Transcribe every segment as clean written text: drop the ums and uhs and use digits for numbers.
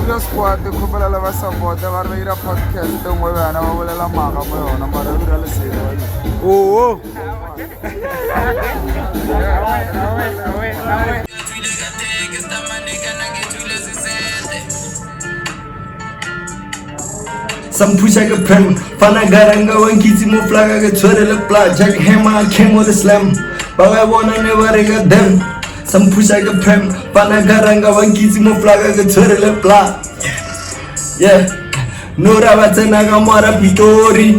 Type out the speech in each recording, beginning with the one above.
Studio Squad khopela la ba support ba re ira podcast ngwe bana ba bolela maga mo yona mara re dira le selo oh Some push like a prem, Fana Garanga, one kitty mo flag, I get the plat, Jack Hammer, came with a slam, but I wanna never got them. Some push like a prem, Fana Garanga, one kitty mo flag, I get the plat. Yeah, no Ravatanaga Mara Pitori,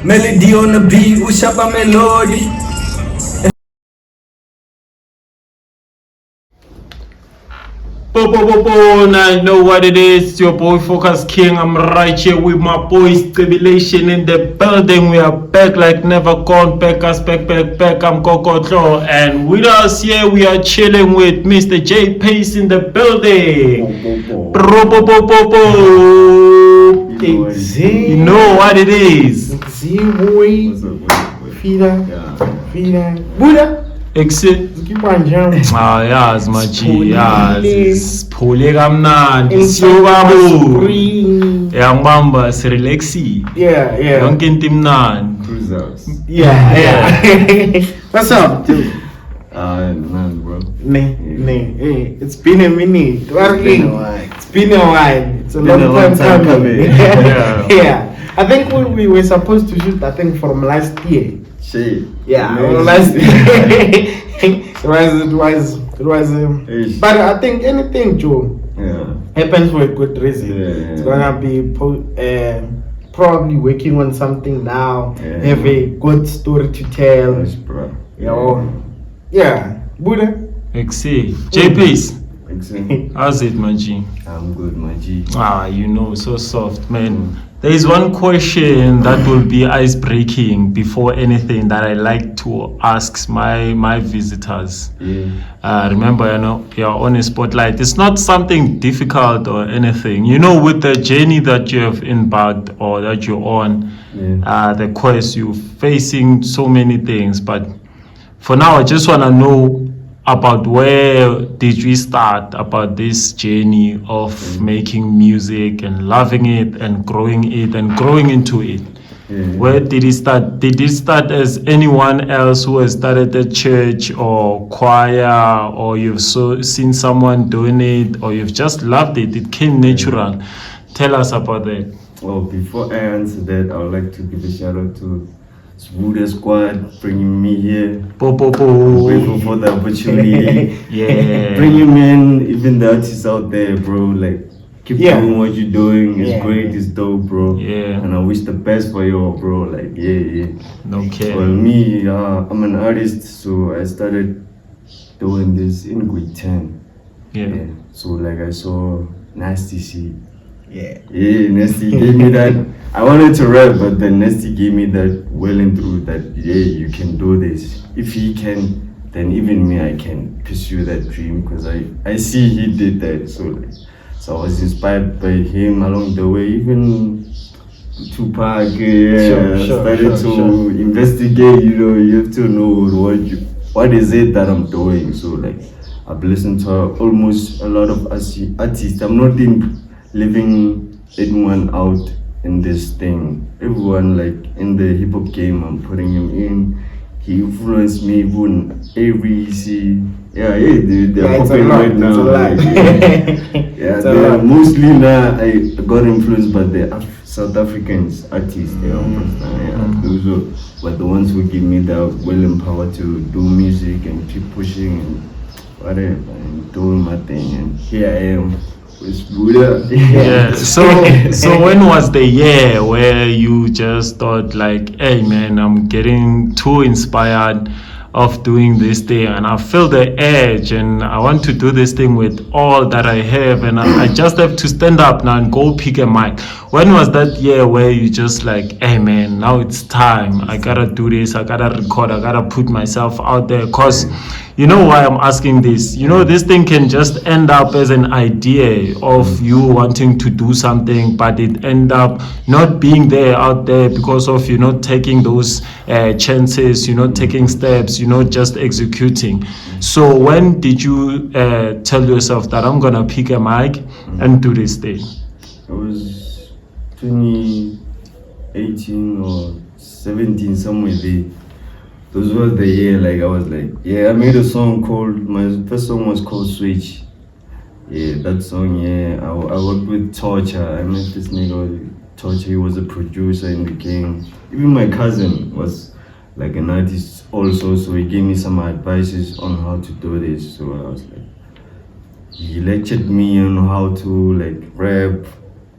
melody on the beat, Ushapa melody. I know what it is. It's your boy Focus King. I'm right here with my boys Tribulation in the building. We are back like never gone. Back. I'm Kokotlo. And with us here we are chilling with Mr. JPACE in the building. You know what it is. Buddha. Exit. Yazi maji yazi siphule kamnandi siyobabo yangibamba sirelaxi yonke into imnandi What's up, dude? Man, bro. It's been a minute. It's been a while. It's a long time coming. Yeah. I think we were supposed to shoot, I think, from last year. Shit. Yeah, last year. it was but I think anything, Joe, happens for a good reason. It's gonna be probably working on something now, have a good story to tell. Yes, bro. Buddha. Exit. JPACE. How's it, my G? I'm good, my G. You know, so soft, man. There is one question that will be ice-breaking before anything that I like to ask my visitors. Remember, you know, you're on a spotlight. It's not something difficult or anything. You know, with the journey that you have embarked or that you're on, the quest, you're facing so many things. But for now, I just want to know about where did we start about this journey of making music and loving it and growing into it. Where did it start? Did it start as anyone else who has started a church or choir, or you've seen someone doing it, or you've just loved it? It came natural. Tell us about that. Well, before I answer that, I would like to give a shout out to Studio Squad bringing me here. Grateful for the opportunity. Bringing me in, even the artists out there, bro. Like, keep doing what you're doing. It's great, it's dope, bro. And I wish the best for you, bro. Like, Okay. Well, me, I'm an artist, so I started doing this in grade 10. So, like, I saw Nasty C. Nasty gave me that. I wanted to rap, but then Nasty gave me that well and through that, you can do this. If he can, then even me, I can pursue that dream, because I see he did that. So I was inspired by him along the way. Even Tupac, started to investigate. You know, you have to know what is it that I'm doing. So like, I've listened to almost a lot of artists. I'm not leaving anyone out in this thing. Everyone, like, in the hip hop game, I'm putting him in. He influenced me, even Avery. They're popping right now. They're mostly now. I got influenced by the South Africans artists. Those were the ones who give me the will and power to do music and keep pushing and whatever and doing my thing. And here I am. So when was the year where you just thought like, hey man, I'm getting too inspired of doing this thing and I feel the edge and I want to do this thing with all that I have and I just have to stand up now and go pick a mic? When was that year where you just like, hey man, now it's time, I gotta do this, I gotta record, I gotta put myself out there? Because you know why I'm asking this? You know, this thing can just end up as an idea of you wanting to do something, but it end up not being there out there because of you not taking those chances, you know, taking steps, you know, just executing. So when did you tell yourself that I'm gonna pick a mic and do this thing? It was 2018 or 17, somewhere there. Those was the year, like I was like, yeah, I made a song called, my first song was called Switch. Yeah, that song, yeah, I worked with Torture. I met this nigga, Torture, he was a producer in the game. Even my cousin was like an artist also, so he gave me some advices on how to do this. So I was like, he lectured me on how to like rap.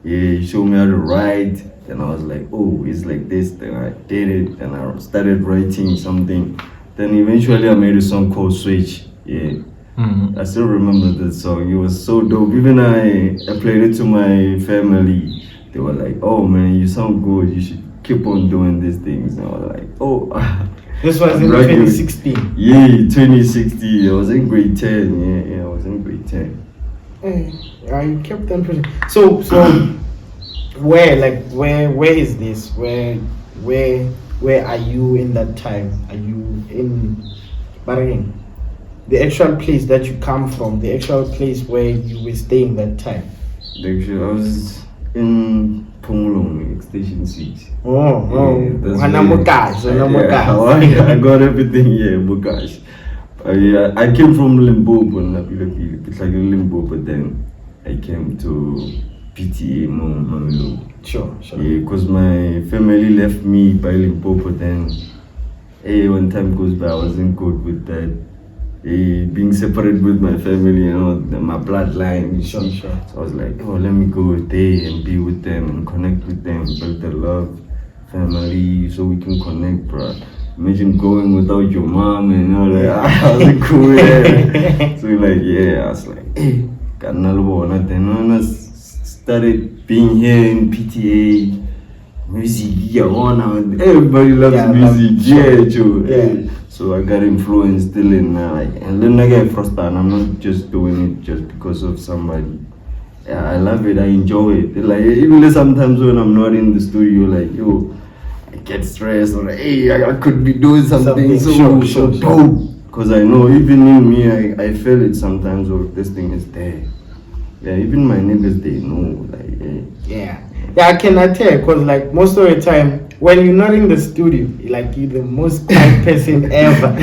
Yeah, he showed me how to write. Then I was like, oh, it's like this. Then I did it. Then I started writing something. Then eventually I made a song called Switch. Yeah. I still remember that song. It was so dope. Even I played it to my family. They were like, oh man, you sound good. You should keep on doing these things. And I was like, oh. This was in 2016. Yeah, 2016. I was in grade 10. Yeah, I was in grade 10. I kept on pushing. So where is this? Where are you in that time? Are you in Bahrain? The actual place that you come from, the actual place where you were staying that time? Actually, I was in Pomolong, Station 6. Oh, yeah, I got everything, yeah, Bukash. I came from Limpopo, it's like Limpopo, but then I came to PTA, Mamilo. Sure. Yeah, because my family left me by Limpopo, then when time goes by, I wasn't good with that. Being separated with my family, you know, my bloodline. Sure. So I was like, oh, let me go there and be with them and connect with them, build the love, family, so we can connect, bro. Imagine going without your mom and all that. I was cool. Yeah. So like, yeah, I was like, hey, got another one. Then when I started being here in PTA, music, everybody loves music. True. Yeah. So I got influenced still in and then I get frustrated. I'm not just doing it just because of somebody. Yeah, I love it. I enjoy it. Like even sometimes when I'm not in the studio, like yo, I get stressed or like, hey, I could be doing something so dope. Because I know even in me, I feel it sometimes. Or this thing is there. Yeah, even my neighbors, they know. Like yeah, I cannot tell because like most of the time when you're not in the studio, like you're the most quiet person ever.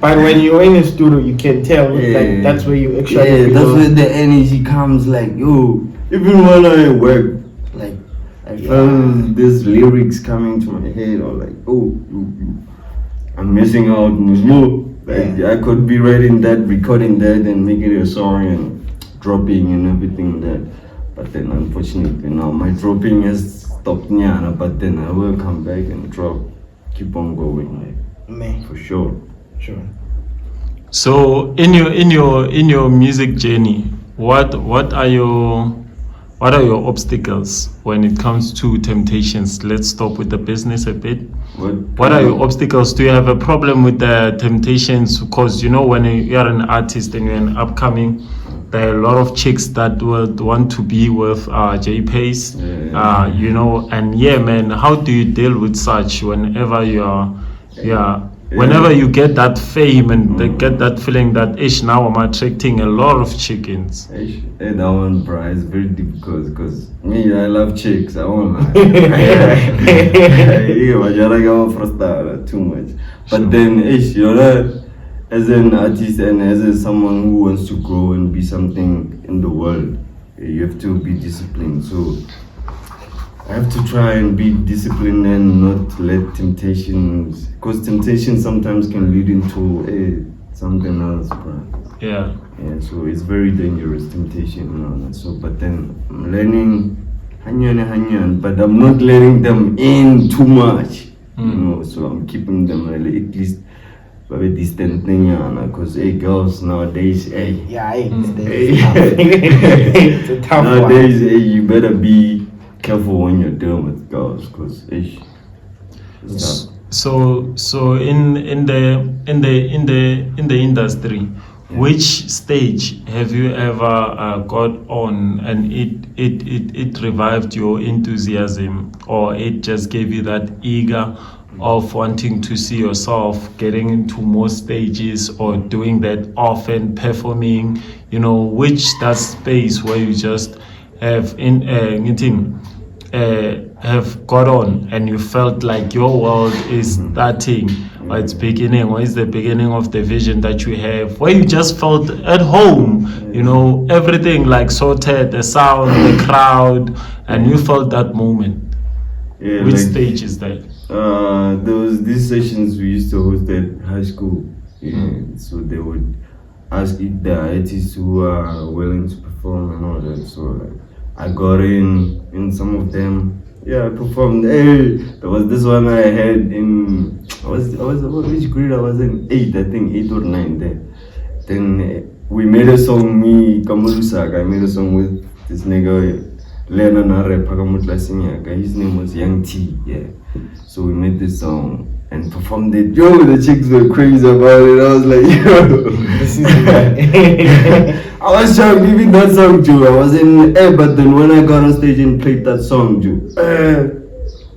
But when you're in the studio, you can tell like that's where you actually. Yeah, that's where the energy comes. Like yo, even when I work, like I feel these lyrics coming to my head, or like I'm missing out more. Like I could be writing that, recording that, and making it a song and dropping and everything that. But then unfortunately now my dropping has stopped now, but then I will come back and drop, keep on going, like, for sure. So in your music journey, what are your obstacles when it comes to temptations? Let's stop with the business a bit. What are your obstacles? Do you have a problem with the temptations? Because you know when you are an artist and you're an upcoming, there are a lot of chicks that would want to be with JPACE, you know, and man, how do you deal with such whenever whenever you get that fame and they get that feeling that now I'm attracting a lot of chickens? That one, bro, is very difficult because me, I love chicks. I won't lie. Too much. But then, you know, as an artist and as someone who wants to grow and be something in the world, you have to be disciplined. So I have to try and be disciplined and not let temptations, because temptation sometimes can lead into something else, bro. Yeah, so it's very dangerous, temptation, you know. So, but then I'm learning hanyan, but I'm not letting them in too much, you know. So I'm keeping them at least very distant thing, because girls nowadays, it's a tough nowadays, one. You better be careful when you're dealing with girls, because it's tough. So in the industry, which stage have you ever got on and it revived your enthusiasm, or it just gave you that eager of wanting to see yourself getting into more stages or doing that often, performing, which that space where you just have have got on and you felt like your world is starting, or it's beginning, or it's the beginning of the vision that you have, where you just felt at home, everything like sorted, the sound, the crowd, and you felt that moment. Which stage is that? There was these sessions we used to host at high school. So they would ask if the artists who are willing to perform and all that. So like I got in some of them. Yeah, I performed. Hey, there was this one I had in which grade I was in? 8, I think 8 or 9 there. Then we made a song, me Kamulusak, I made a song with this nigga his name was Young T, yeah. So we made this song and performed it. Yo, the chicks were crazy about it. I was like, yo, this is I was shocked even that song too. I was in but then when I got on stage and played that song too,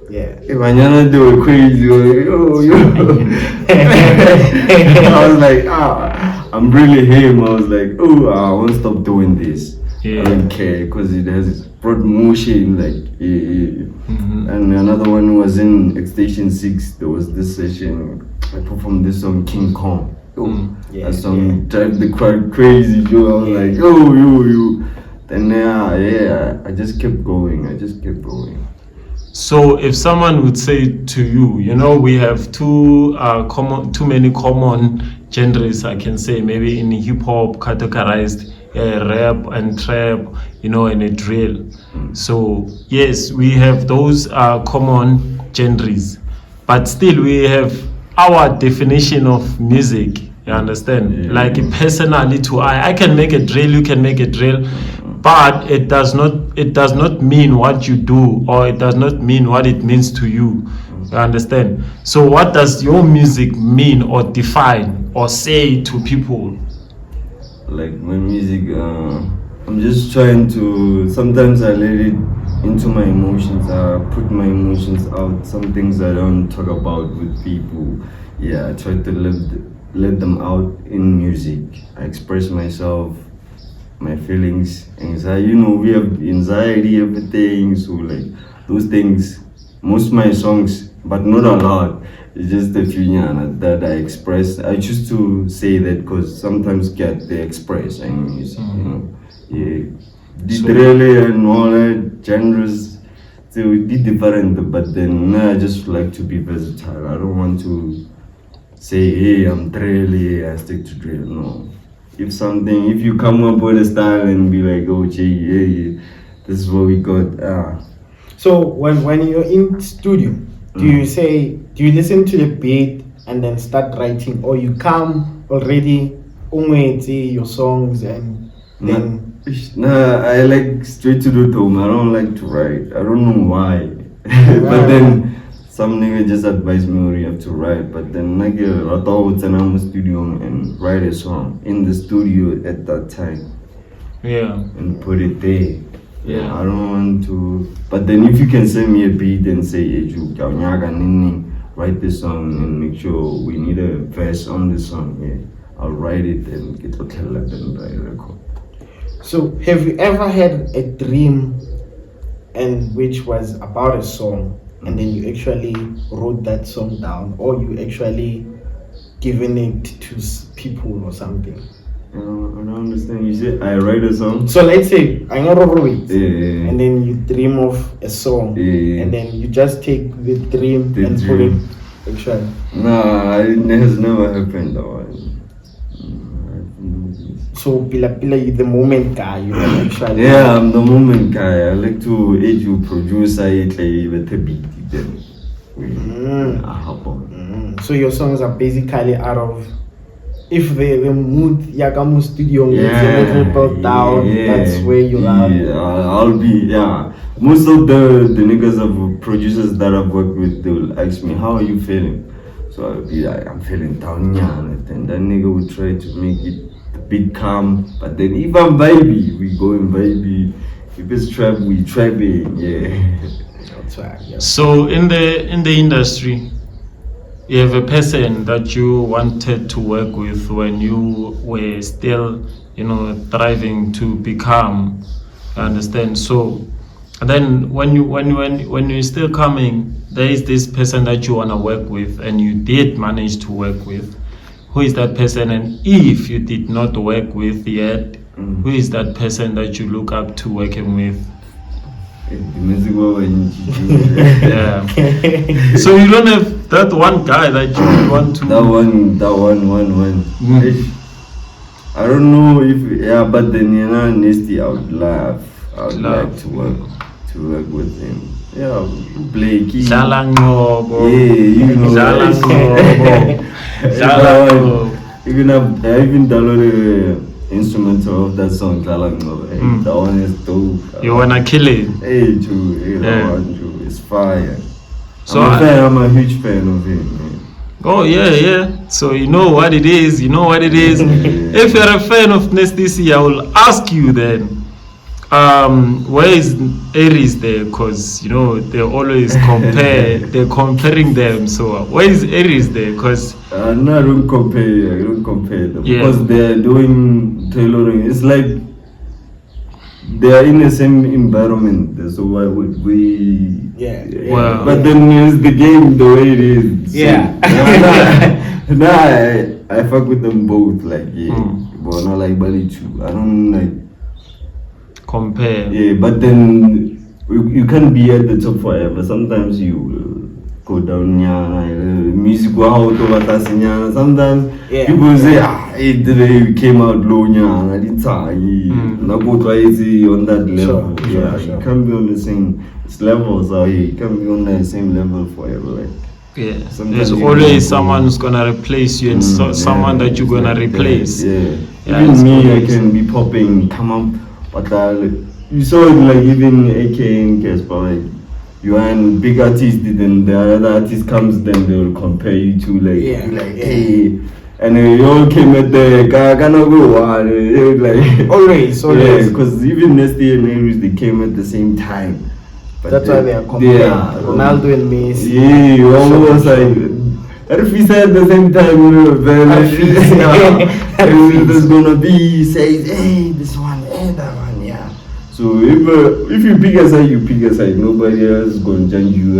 yeah, Manana, they were crazy. Yo. I was like, I'm really him. I was like, I won't stop doing this. I don't care because it has brought motion, like, And another one was in Station 6. There was this session. I performed this song, King Kong. That song drive the crowd crazy. I was like, yo. Then I just kept going. So if someone would say to you, we have too many common genres, I can say, maybe in hip hop categorized rap and trap, and a drill. So yes, we have those common genres, but still we have our definition of music. You understand? Like personally, I can make a drill, you can make a drill, but it does not mean what you do, or it does not mean what it means to you. You understand? So what does your music mean or define or say to people? Like my music, I'm just trying to, sometimes I let it into my emotions, I put my emotions out, some things I don't talk about with people. I try to let them out in music. I express myself, my feelings, anxiety, we have anxiety, everything, so like those things, most of my songs, but not a lot. It's just a few that I express. I choose to say that because sometimes they express and music, Literally and all that genres, so it be different. But then I just like to be versatile. I don't want to say, hey, I'm drill, I stick to drill. No. If you come up with a style and be like, oh, gee, this is what we got. So when you're in studio, do you listen to the beat and then start writing, or you come already your songs and then? Nah, I like straight to the tone. I don't like to write. I don't know why. But then some nigga just advised me, you have to write. But then I thought in the studio and write a song in the studio at that time. And put it there. I don't want to. But then if you can send me a beat and say, hey, write this song and make sure we need a verse on this song, I'll write it and get to tell them and write a record. So have you ever had a dream and which was about a song and then you actually wrote that song down, or you actually given it to people or something? I don't understand. You said I write a song. So let's say I wrote it, and then you dream of a song, and then you just take the dream and put it. Actually, nah, it has never happened. So Pila you the moment guy, actually. Yeah, I'm the moment guy. I like to produce it with a beat. Then So your songs are basically out of, if the mood Yagamu studio gets a little brought down, that's where you are. I'll be most of the niggas of producers that I've worked with, they will ask me, how are you feeling? So I'll be like, I'm feeling down, yeah. And then that nigga would try to make it a bit calm. But then if I'm vibey, we go in vibey. If it's trap, we trapping, yeah. That's right. Yeah. So in the industry, you have a person that you wanted to work with when you were still, thriving to become. You understand? So, and then when you're still coming, there is this person that you wanna work with, and you did manage to work with. Who is that person? And if you did not work with yet, who is that person that you look up to working with? Yeah. So you don't have that one guy that you want to. That one. I don't know if but then Nasty, I would like to work with him. Yeah, Blakey. Zalangobo. I even downloaded instrumental of that song, Zalangobo. That one is dope. You wanna kill it? Hey, too. That one, too. It's fire. So I'm a huge fan of him, man. Oh yeah. So you know what it is. If you're a fan of Nasty C, I will ask you then. Where is Aries there? Because they always compare. They're comparing them. So where is Aries there? Because no, I don't compare them because they're doing tailoring. It's like they are in the same environment. So why would we? Yeah. Wow. But then it's the game the way it is. So, I fuck with them both. Like but not like Bali too. I don't like. Compare. Yeah, but then you can't be at the top forever. Sometimes you go down, music go out, sometimes people say, you came out low, I didn't go twice on that level. Sure. You can't be on the same levels, you can't be on the same level forever. Like, yeah, sometimes there's always someone who's gonna replace you and someone that you're gonna replace. Even me, I can be popping, come up. But you saw it like even AK and Casper, like you are a big artist, then the other artist comes, then they will compare you to hey, and you all came at the like always, because even Nasty and Aries, they came at the same time. But that's why they are comparing. Ronaldo and Messi. Yeah, you almost like. If we say at the same time, there's gonna be says, hey, this one, hey, that one, yeah. So if you pick a side, you pick a side. Nobody else is gonna judge you.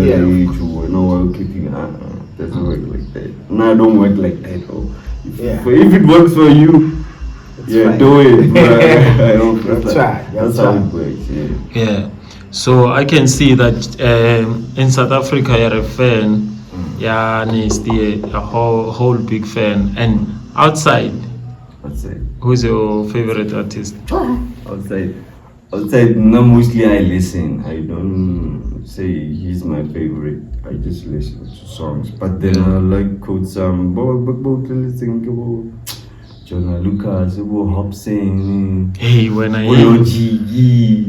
Doesn't work like that. No, I don't work like that. If it works for you, fine. Do it. That's how it works. Yeah. So I can see that in South Africa, you're a fan. Yeah, Nasty, a whole big fan. And outside, who's your favorite artist? Outside, no, mostly I listen. I don't say he's my favorite. I just listen to songs. But then I like quotes listen to Jonah Lucas, Hobson. Hey, when I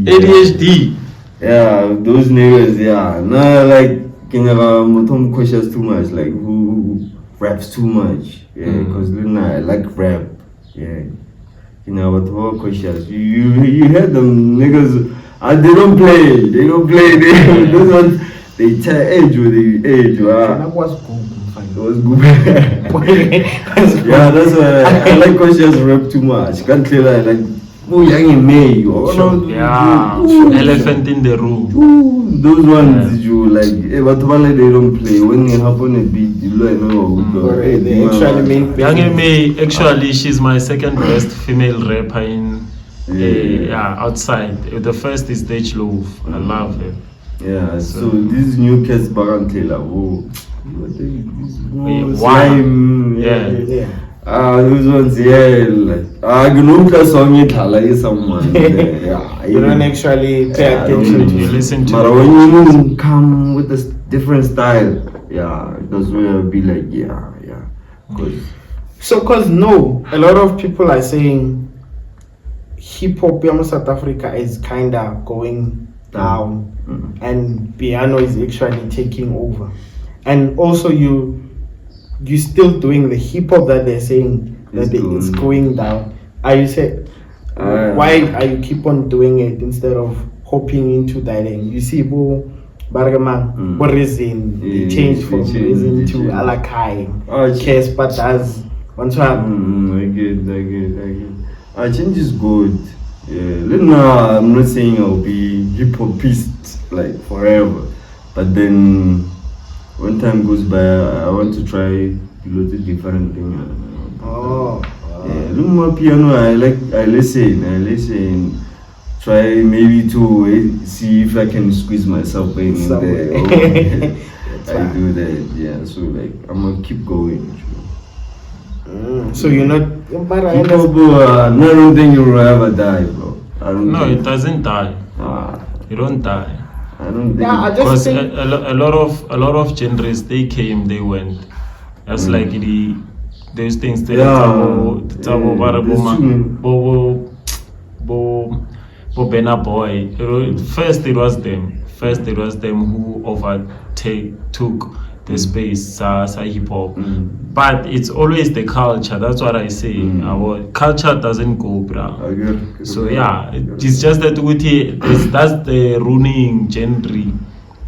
ADHD. Yeah, those niggas, no, like Mutom questions too much, like who raps too much, because then I like rap, but what questions, you heard them niggas, they don't play, those ones, they tell age, That was good. It was good. Yeah, that's why I like questions rap too much, can't tell like, young in May, elephant in the room. Those ones you like, but they don't play. When you happen a beat, you know. They actually make. Young in May, actually, she's my second best female rapper in outside. The first is Dej Love. I love her. Yeah, so this new case Barantela. Those ones, you know, song it like someone. You don't actually pay attention to. You listen to. But when you come with a different style, that's where I'll be like, Cause a lot of people are saying hip hop in South Africa is kinda going down, and piano is actually taking over. And also you still doing the hip hop that they're saying that it's going down. Are you say why are you keep on doing it instead of hopping into that? And you see, Bargaman, what reason they changed from reason to Alakai? Kes Patas. One time. I get. Change is good. Yeah, I'm not saying I'll be hip hopist like forever, but then when time goes by, I want to try a lot of different things. Yeah, look more piano. I listen. Try maybe to see if I can squeeze myself in there. I do that. Yeah, so like I'm gonna keep going. So you're not. I don't think you will ever die, bro. No, it doesn't die. You don't die. I don't think. Yeah, I just think a lot of genres, they came, they went. That's like those things. Bena Boy. First it was them who took the space hip hop. But it's always the culture. That's what I say. Our culture doesn't go, bro. So yeah, it's just that that's the ruining genre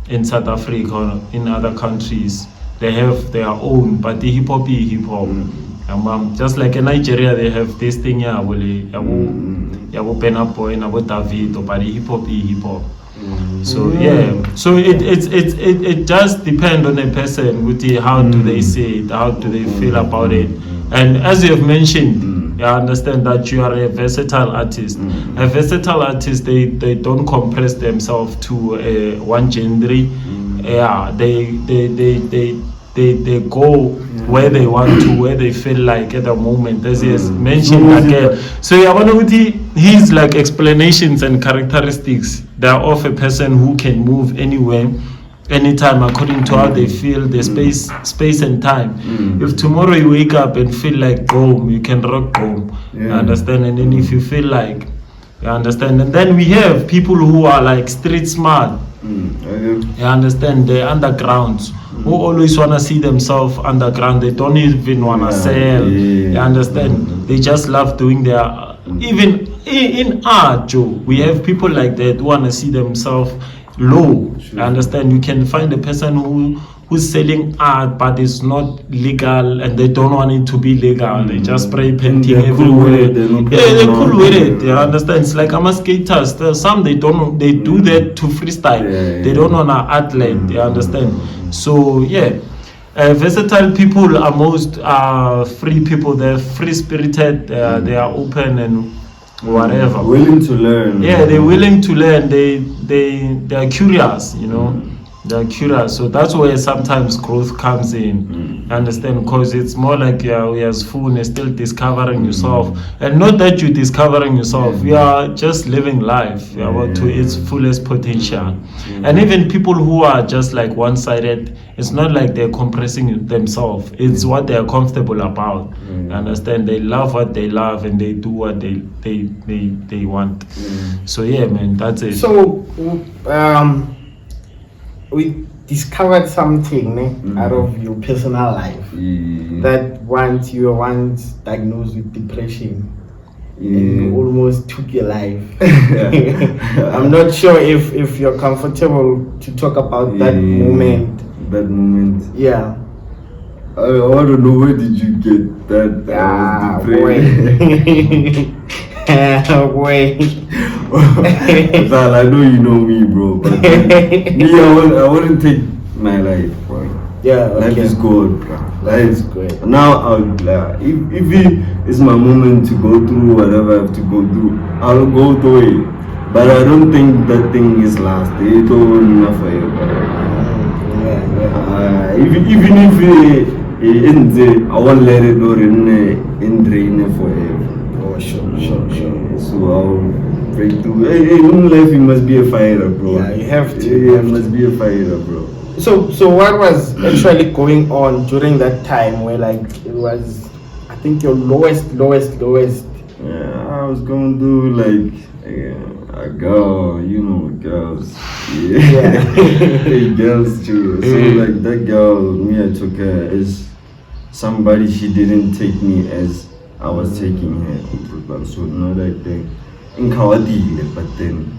in South Africa or in other countries. They have their own, but the hip hop is hip hop. Just like in Nigeria, they have this thing here, Yabo Pena Boy, Nabo David, but hip hop is hip hop. So yeah, so it just depends on the person. How do they say it? How do they feel about it? And as you have mentioned, I understand that you are a versatile artist. A versatile artist, they don't compress themselves to one genre. Yeah, they go where they want to, where they feel like at the moment, as he has mentioned again. So his like explanations and characteristics, they are of a person who can move anywhere, anytime, according to how they feel, the space and time. If tomorrow you wake up and feel like boom, you can rock boom. You understand? And then if you feel like, you understand? And then we have people who are like street smart. You understand? The undergrounds who always want to see themselves underground. They don't even want to sell. You understand? They just love doing their. Even in art, Joe, we have people like that who want to see themselves low. You understand? You can find a person who's selling art, but it's not legal, and they don't want it to be legal. They just spray painting everywhere. They're cool with it. You understand? It's like I'm a skater. Some they don't. They do that to freestyle. They don't want an athlete. You understand? So yeah. Versatile people are most free people. They're free spirited. They are open and whatever. Willing to learn. Yeah, they're willing to learn. They are curious. You know, they're curious. So that's where sometimes growth comes in. Understand? Because it's more like we as food are still discovering yourself, and not that you're discovering yourself. You are just living life to its fullest potential. And even people who are just like one-sided, it's not like they're compressing themselves. It's what they are comfortable about. Understand? They love what they love and they do what they want. So yeah, man, that's it. So we discovered something out of your personal life that once you were once diagnosed with depression. And you almost took your life. I'm not sure if you're comfortable to talk about that moment. That moment. Yeah. I don't know, where did you get that? Wait. Zal, I know you know me, bro. But me, I wouldn't take my life. Bro. Yeah, life is good, bro. Life is great. Now, if it's my moment to go through whatever I have to go through, I'll go through it. But I don't think that thing is last. It's all enough for you. Even if it ends, I won't let it go in drain forever. Oh, sure. So I'll break through. Hey, in life you must be a fighter, bro. Yeah, you have to. You must be a fighter, bro. So what was actually going on during that time where like it was, I think your lowest? Yeah, I was going through like, A girl, you know, girls. Yeah. Girls too. So like that girl, me, I took her as somebody she didn't take me as I was taking her. So not like that. In Kawadile, but then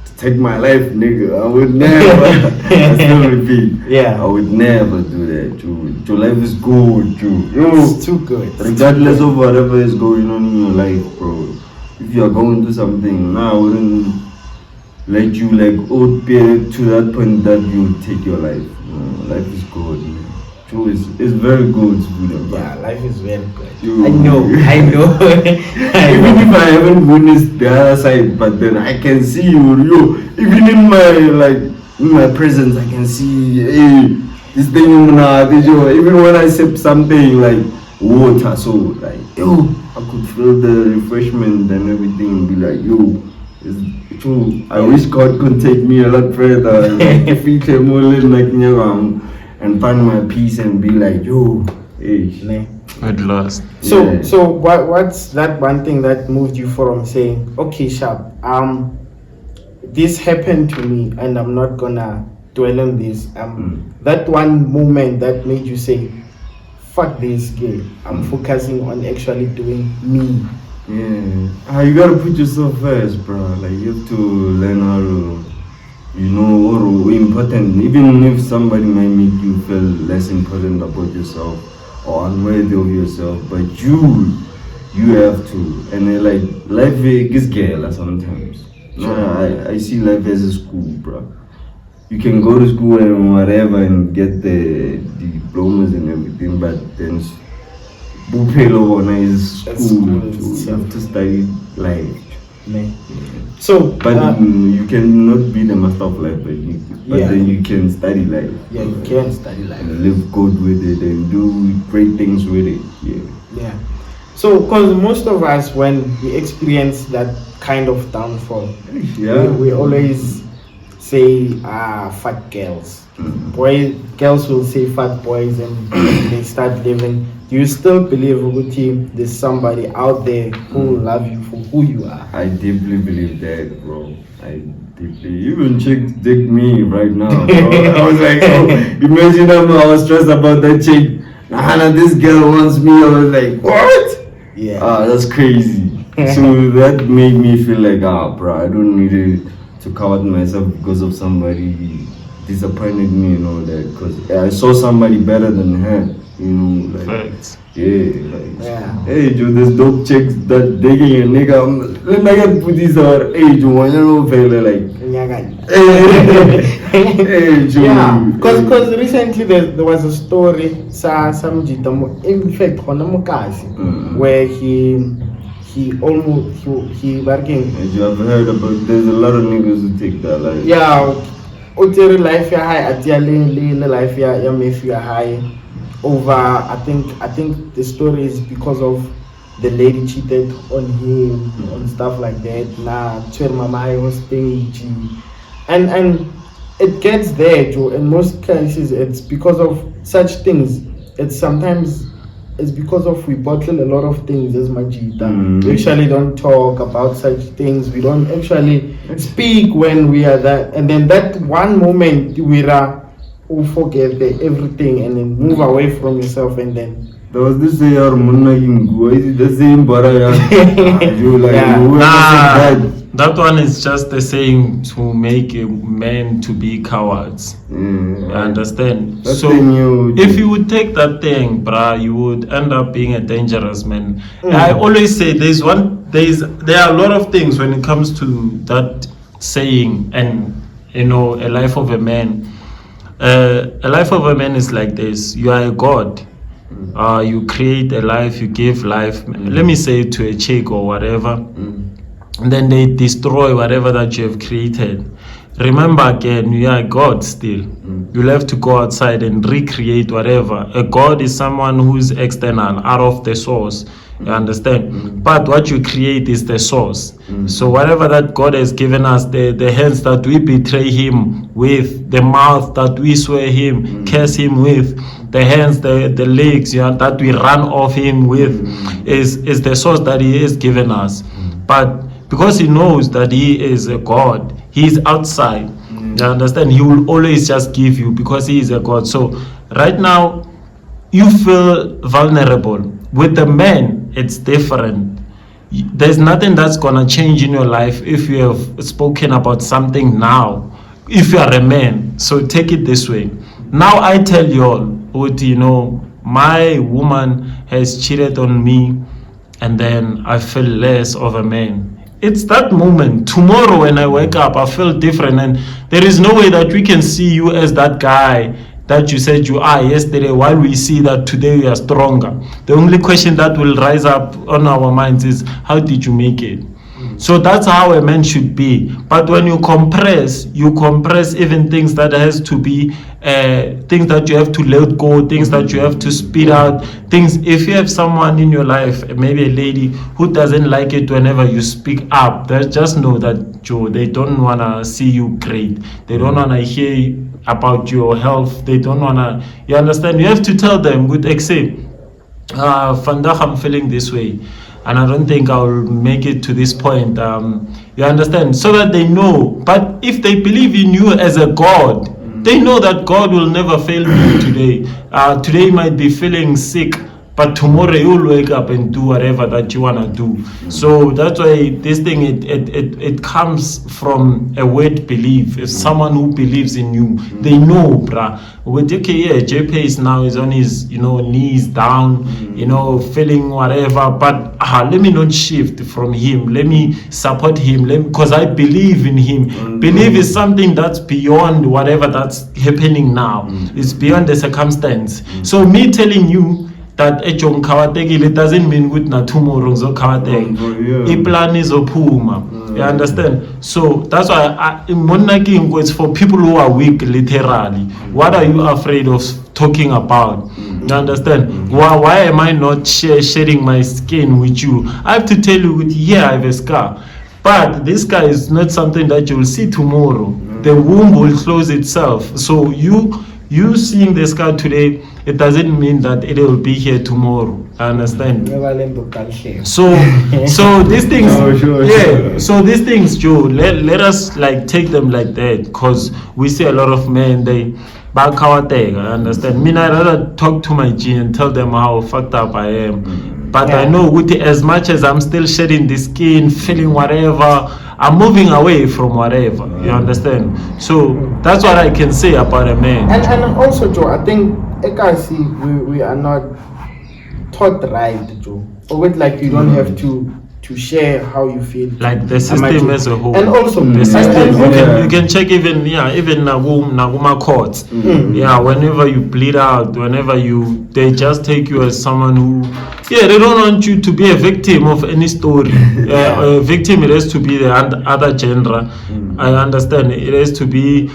to take my life, nigga, I would never. I still repeat. Yeah. I would never do that. Your life is good, It's too good. Regardless of whatever is going on in your life, bro. If you are going through something, I wouldn't let you like to that point that you take your life. Life is good, man. True, it's very good. Yeah, life is very good. I know. Even if I haven't witnessed the other side, but then I can see you. Even in my presence, I can see, hey, this thing, even when I sip something like water, so like, yo, I could feel the refreshment and everything and be like, yo, it's true. I wish God could take me a lot further, and find my peace and be like, yo, hey. At last. So what's that one thing that moved you from saying, okay, Sharp, this happened to me and I'm not gonna dwell on this. That one moment that made you say, fuck this game, I'm focusing on actually doing me. Yeah, you gotta put yourself first, bro. Like you have to learn how to, or important. Even if somebody might make you feel less important about yourself or unworthy of yourself, but you have to. And like life is gala sometimes. I see life as a school, bro. You can go to school and whatever and get the diplomas and everything, but then Bupelo is school. You have to study life. So, but you cannot be the master of life, but then you can study life. Yeah, you can study life. And live good with it and do great things with it. Yeah. So, because most of us, when we experience that kind of downfall, we always say, fat girls. Girls will say fat boys and they start living. Do you still believe, Uguti, there's somebody out there who will love you for who you are? I deeply believe that, bro. Even chicks dig me right now, bro. I was like, imagine I was stressed about that chick. Nah, this girl wants me. I was like, what? Yeah. That's crazy. So that made me feel like, bro, I don't need to cover myself because of somebody disappointed me and all that. Because I saw somebody better than her. Facts. Hey, Joe, there's dope chicks that digging a nigga. Let me get put this out. Hey, Joe, why you feel like? Hey, Joe. Yeah, because recently there was a story, in fact, where he working. You have heard about? There's a lot of niggas who take that life. Yeah, life high, life high. Over, I think the story is because of the lady cheated on him and stuff like that. And it gets there, Joe. In most cases, it's because of such things. It's because of we bottle a lot of things as Majida. We actually don't talk about such things. We don't actually speak when we are that. And then that one moment we are. Who forget everything and then move away from yourself and then there was this year the same that one is just the saying to make men to be cowards. You understand? That's so if you would take that thing, bruh, you would end up being a dangerous man. I always say there are a lot of things when it comes to that saying and a life of a man. A life of a man is like this. You are a god. You create a life, you give life. Let me say to a chick or whatever. And then they destroy whatever that you have created. Remember again, you are a god still. You'll have to go outside and recreate whatever. A god is someone who's external, out of the source. You understand? But what you create is the source. So whatever that God has given us, the hands that we betray him with, the mouth that we swear him, curse him with, the hands, the legs that we run off him with, is the source that he has given us. But because he knows that he is a God. He is outside. You understand? He will always just give you because he is a God. So right now, you feel vulnerable. With the man, it's different. There's nothing that's gonna change in your life if you have spoken about something now. If you are a man, so take it this way. Now I tell you all, my woman has cheated on me, and then I feel less of a man. It's that moment. Tomorrow when I wake up, I feel different, and there is no way that we can see you as that guy that you said you are yesterday, while we see that today you are stronger. The only question that will rise up on our minds is, how did you make it? So that's how a man should be. But when you compress even things that has to be things that you have to let go, things that you have to speed out, things. If you have someone in your life, maybe a lady who doesn't like it whenever you speak up, just know that, Joe, they don't want to see you great. They don't want to hear about your health. They don't want to, you understand? You have to tell them, good exit. Vandaag, I'm feeling this way, and I don't think I'll make it to this point. You understand? So that they know. But if they believe in you as a God, they know that God will never fail you today. Today you might be feeling sick, but tomorrow you'll wake up and do whatever that you want to do. So that's why this thing, it comes from a word belief. If someone who believes in you, they know, bruh. With JPACE now is on his knees down, feeling whatever, but let me not shift from him. Let me support him, because I believe in him. Believe is something that's beyond whatever that's happening now. It's beyond the circumstance. So me telling you that ejong kawategile, it doesn't mean good na tomorrow zo kawateg. Plan is opuma. You understand? So that's why it's for people who are weak, literally. What are you afraid of talking about? You understand? Why am I not sharing my skin with you? I have to tell you, I have a scar. But this scar is not something that you will see tomorrow. The womb will close itself. So you seeing the scar today, it doesn't mean that it will be here tomorrow. I understand. So these things, So these things, Joe, let us take them like that, because we see a lot of men, they back our day. I understand. I rather talk to my G and tell them how fucked up I am. But I know as much as I'm still shedding the skin, feeling whatever, I'm moving away from whatever. You understand? So that's what I can say about a man. And also, Joe, I think we are not taught right, Joe. Or you don't have to share how you feel. Like the system as a whole. And also the system. You can check even Naguma courts. Whenever you bleed out, they just take you as someone who, they don't want you to be a victim of any story. A victim, it has to be the other gender. I understand. It has to be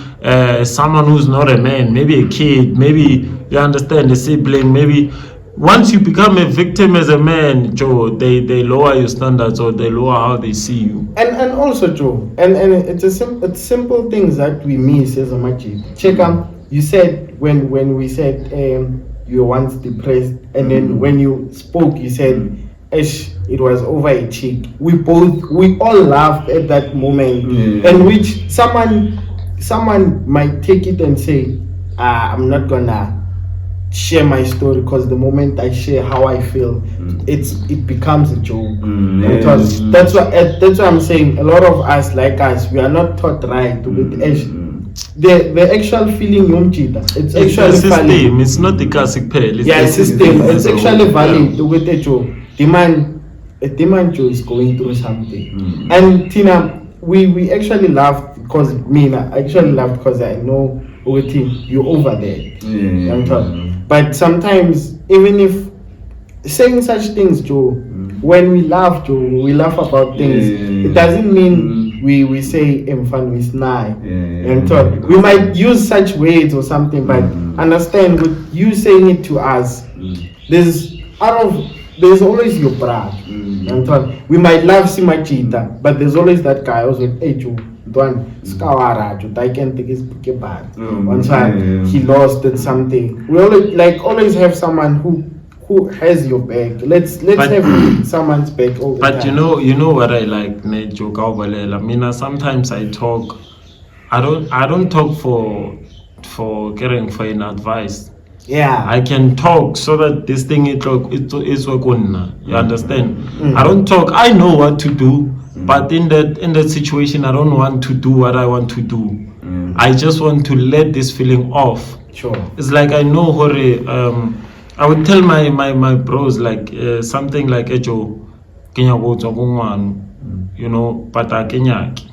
someone who's not a man, maybe a kid, maybe, you understand, a sibling, maybe. Once you become a victim as a man, Joe, they lower your standards, or they lower how they see you. And also, Joe, and it's simple things that we miss as a machi. Check you said when we said you were once depressed, and then when you spoke, you said it was over a chick. We all laughed at that moment, and which someone might take it and say, I'm not gonna share my story, because the moment I share how I feel, it becomes a joke. That's what I'm saying. A lot of us, like us, we are not taught right with the actual feeling yomchita. It's actually the system. Valid. It's not the classic pair. It's system. It's actually valid with the Joe. The man Joe is going through something. And Tina, we actually laughed because I actually laughed because I know you're over there. But sometimes, even if saying such things, Joe, when we laugh, Joe, we laugh about things. It doesn't mean we say fun with snide. We might use such words or something, but understand with you saying it to us, there's always your brother. We might love Simachita, but there's always that guy also, hey Joe. I can't take his bad. One time he lost in something. We always have someone who who has your back. Let's have someone's back all the time. But you know what I like, Nejo Kaubalela. Mina, sometimes I talk. I don't talk for getting for an advice. Yeah. I can talk so that this thing is working. You understand? I don't talk. I know what to do, but in that situation, I don't want to do what I want to do. I just want to let this feeling off. Sure. It's like I know I would tell my bros like something like Ejo Kenya pata Kenyaki.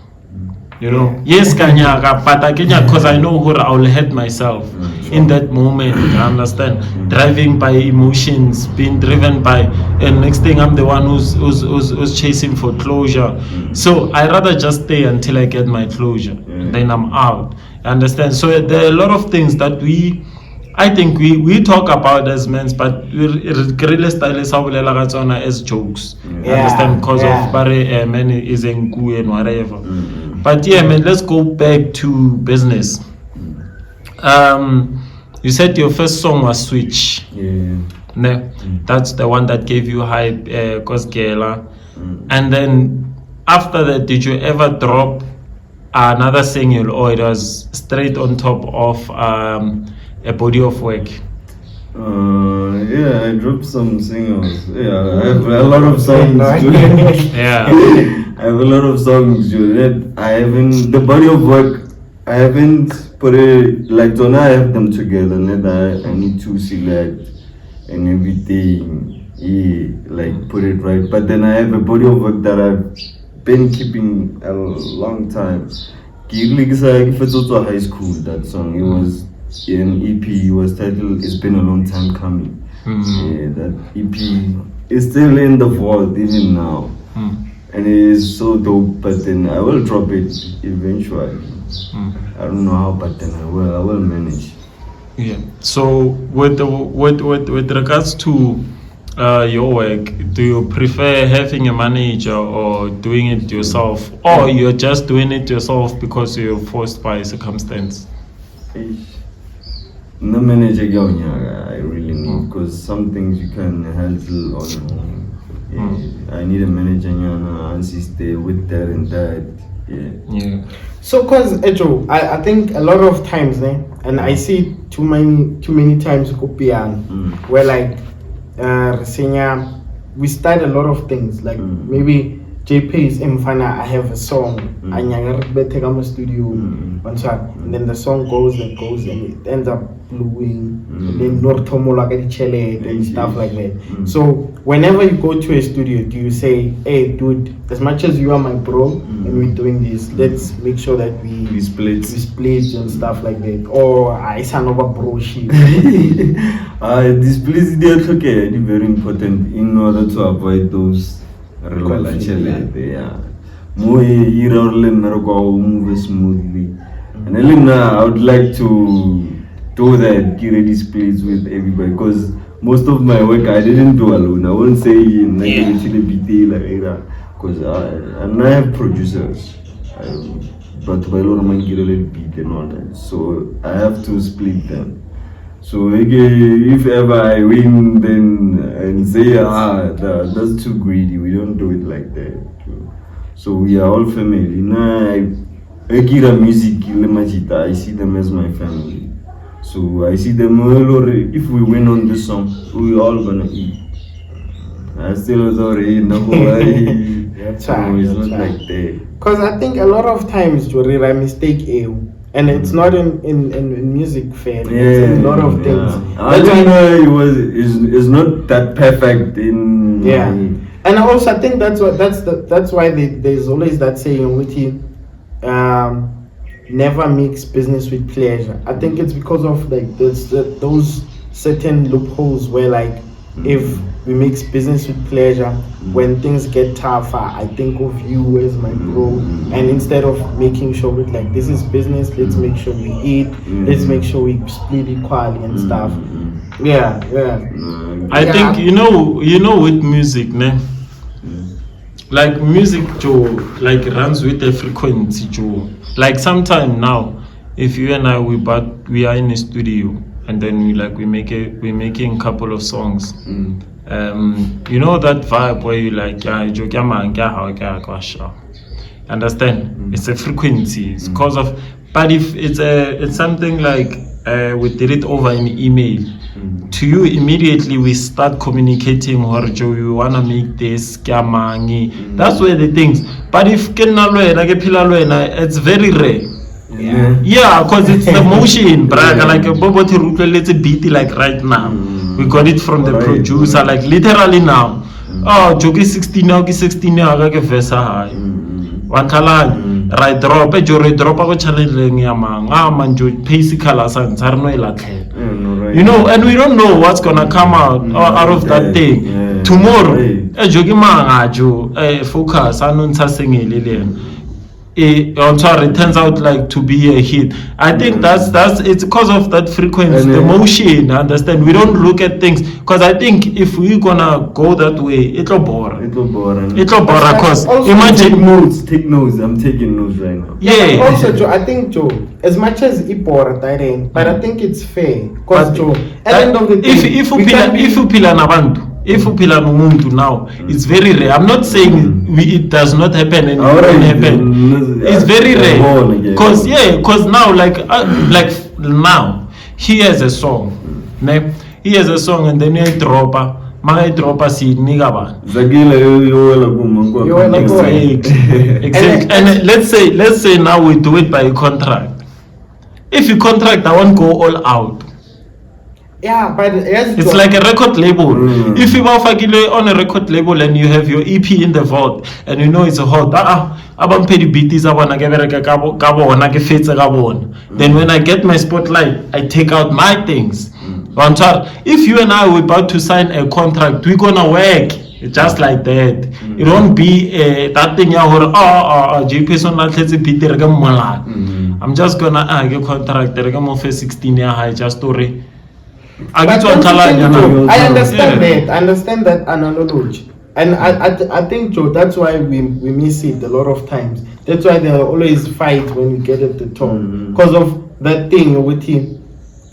Yes, Kanyaka, pata Kenya, because I know who I will hurt myself in that moment. I understand. Driving by emotions, being driven by, and next thing I'm the one who's chasing for closure. So I rather just stay until I get my closure. Then I'm out. Understand? So there are a lot of things that I think we talk about as men, but we really style as jokes. Understand? Because of bare men is in and whatever. But yeah, man, let's go back to business. You said your first song was Switch. No, that's the one that gave you hype, Kosgela. And then after that, did you ever drop another single, or it was straight on top of a body of work? Yeah, I dropped some singles. Yeah, I have a lot of songs. Yeah, I have a lot of songs. I haven't the body of work. I haven't put it like so now I have them together. I need to select and everything. Like put it right. But then I have a body of work that I've been keeping a long time. If it's also high school, that song, it was an EP, it was titled It's Been a Long Time Coming. Yeah, that EP is still in the vault even now. And it is so dope, but then I will drop it eventually. I don't know how, but then I will manage. Yeah. So with regards to your work, do you prefer having a manager or doing it yourself, or you're just doing it yourself because you're forced by circumstance? No manager, I really need, because some things you can handle on your own. I need a manager, and stay with that and that. Yeah. So, cause Ejo, I think a lot of times, and I see too many times where like we start a lot of things, like maybe JPACE Mfana, I have a song, take a studio, and then the song goes and it ends up blowing, and then and stuff like that. So whenever you go to a studio, do you say, hey dude, as much as you are my bro and we're doing this, let's make sure that we split and stuff like that, or I sound over bro shit? This place is okay, it's very important in order to avoid those move smoothly. And I would like to do that, get ready splits with everybody, because most of my work I didn't do alone. I won't say because I have producers, but by a lot of my get a little beat and all that, so I have to split them. So if ever I win, then and say that's too greedy. We don't do it like that. So we are all family. Now I get a music, I see them as my family. So I see them all. If we win on this song, we all gonna eat. I still sorry, no worry. It's not like that. Because I think a lot of times, Jorira, I mistake you. And it's not in music fair. It's in a lot of things. I don't know. It's not that perfect in. And also I think that's why there's always that saying with him, never mix business with pleasure. I think it's because of like those certain loopholes where like if we mix business with pleasure, when things get tougher, I think of you as my bro, and instead of making sure with like this is business, let's make sure we eat, let's make sure we split equally and stuff. I think you know with music, like music, Joe, like runs with a frequency, Joe. Like sometime now, if you and I we are in a studio and then we're making a couple of songs. You know that vibe where you like understand? It's a frequency. It's cause of, but if it's something like we did it over an email. To you immediately we start communicating or Joe, you wanna make this kamangi. That's where the things. But if it's very rare. Yeah, because it's the motion, braga, like a boboti let's beat it like right now. We got it from the producer, like literally now. Oh, Jogi 16 now, 16 now, like a vesa high. Wankalan, right drop a jury drop of a challenge among JPACE colors and you know, and we don't know what's gonna come out of that thing. Tomorrow, a jogimanga focus, anunsa singing. I'm sorry, it turns out like to be a hit. I think that's it's because of that frequency, the motion. Understand? We don't look at things because I think if we're gonna go that way, it'll bore. Because imagine take notes. I'm taking notes right now. Yeah. Also, Joe, I think Joe, as much as it bore that but I think it's fair because Joe, at the end of the day, if you pila nabantu. If upila numuntu now, it's very rare. I'm not saying it does not happen and it won't happen. It's very rare. Cause now like now he has a song. He has a song and then he drop seed nigga. Exactly. And let's say now we do it by contract. If you contract, I won't go all out. Yeah, but it's like a record label. If you are on a record label and you have your EP in the vault and you know it's a hot, then when I get my spotlight, I take out my things. If you and I were about to sign a contract, we're gonna work just like that. It won't be that thing. JPACE on that. I'm just gonna get contract. For 16 year high just story. I understand that. I understand that analogy, and I think Joe, that's why we miss it a lot of times. That's why there always fight when we get at the top because of that thing with him.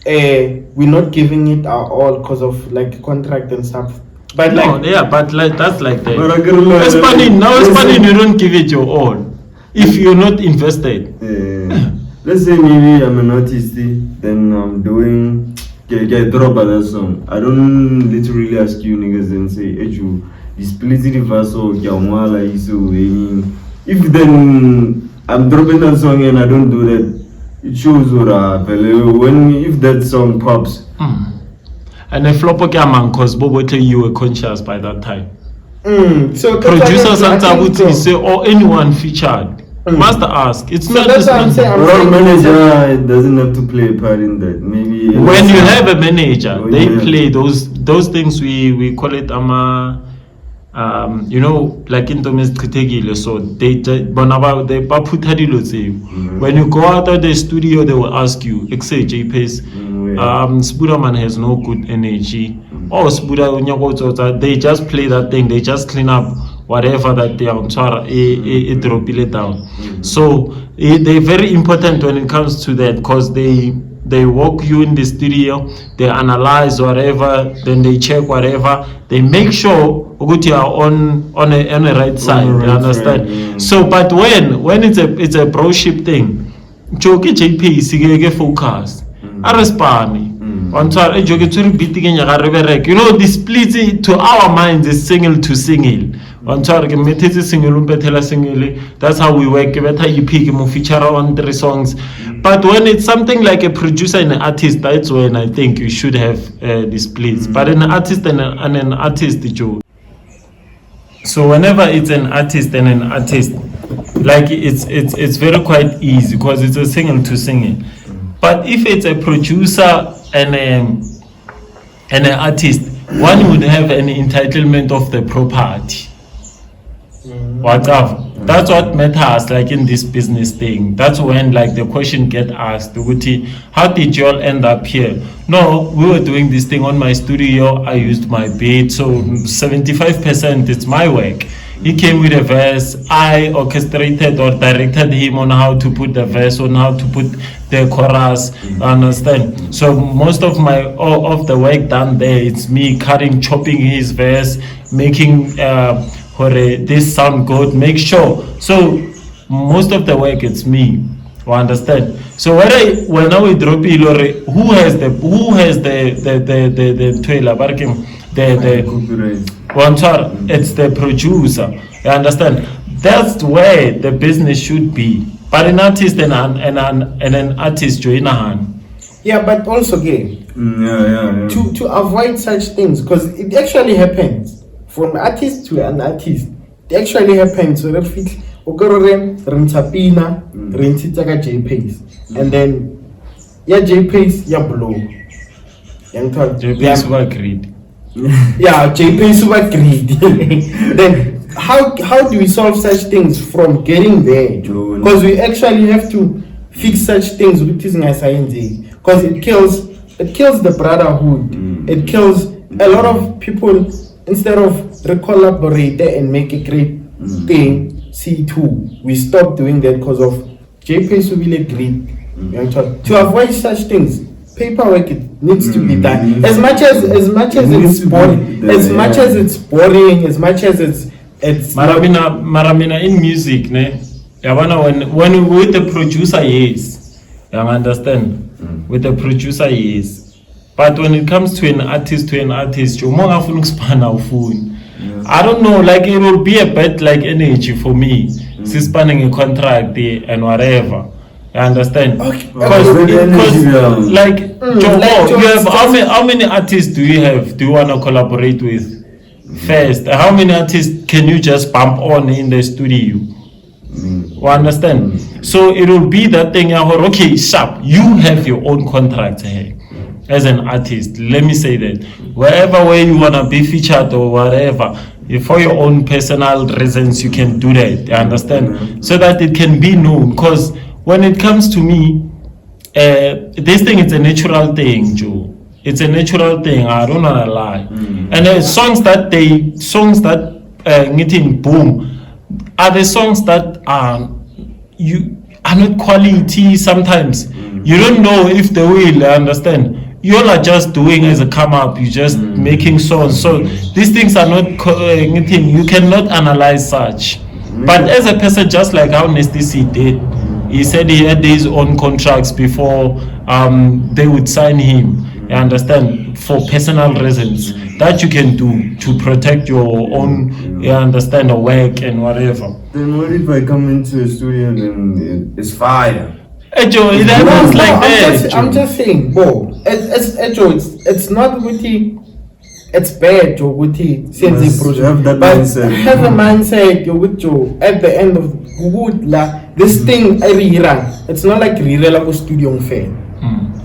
We're not giving it our all because of like contract and stuff. But but like that's like that. It's funny now. It's funny you don't give it your all if you're not invested. Let's say maybe I'm an artist, then I'm doing. Get drop that song. I don't literally ask you niggas and say, you split the verse or if then I'm dropping that song and I don't do that, it shows when if that song pops. And the flop cause Bobo tell you were conscious by that time. So producers and Tabuti say or anyone featured. Must ask. It's not that's what I'm saying. Manager it doesn't have to play a part in that. Maybe when you have a manager, they play those things. We call it you know, like in domestic so they when you go out of the studio, they will ask you, say JPACE, Spudaman has no good energy. Oh, Spuda, they just play that thing. They just clean up whatever that they are it drop it down. So they're very important when it comes to that because they walk you in the studio, they analyze whatever, then they check whatever, they make sure you are on the right side. You understand? So, but when it's a broship thing, JPACE focus. You know, the split to our minds is single to single. That's how we work. You pick feature on 3 songs. But when it's something like a producer and an artist, that's when I think you should have the splits. But an artist and an artist, Joe. So whenever it's an artist and an artist, like it's very quite easy because it's a single to single. But if it's a producer and an artist, one would have an entitlement of the property. Whatever. That's what matters, like in this business thing. That's when like the question get asked, how did you all end up here? No, we were doing this thing on my studio. I used my beat, so 75% it's my work. He came with a verse. I orchestrated or directed him on how to put the verse, on how to put the chorus. Understand? So most of the work done there, it's me cutting, chopping his verse, making this sound good. Make sure. So most of the work, it's me. You understand? So when I drop it, who has the trailer? It's the producer. You understand? That's where the business should be. But an artist and an artist join a hand. Yeah, but also to avoid such things, because it actually happens from artist to an artist. It actually happens. So that JPACE, and then JPACE blow. JPACE super greed. Yeah, JPACE super greed. Then how do we solve such things from getting there? Because we actually have to fix such things with this science, because it kills the brotherhood. It kills a lot of people. Instead of collaborate and make a great thing, C2, we stop doing that because of JPACE will be great. To avoid such things, paperwork, it needs to be done. As much as it's boring, as much as it's Maramina in music, ne? When with the producer, yes, you understand. With the producer, yes. But when it comes to an artist, I don't know, like it will be a bit like energy for me. Spanning a contract and whatever. You understand? Because like you have how many artists do you have? Do you want to collaborate with? First, how many artists can you just bump on in the studio? You understand? So it will be that thing. Okay, sharp. You have your own contract here. As an artist, let me say that wherever way you wanna be featured or whatever, for your own personal reasons, you can do that. You understand? So that it can be known. Because when it comes to me, this thing is a natural thing, Joe. It's a natural thing. I don't wanna lie. And songs that getting boom are the songs that are not quality. Sometimes you don't know if they will understand. You all are just doing as a come up, you just making songs. So these things are not anything. You cannot analyze such. But as a person, just like how Nasty C did, he said he had his own contracts before they would sign him. You understand? For personal reasons that you can do to protect your own, you understand, or work and whatever. Then what if I come into a studio and it's fire? Joe, I'm just saying, bro. It's not witty. It's bad, Joe. Witty. Have that mindset. Have a mindset, Joe. With Joe. At the end of this thing, it's not like real studio fair.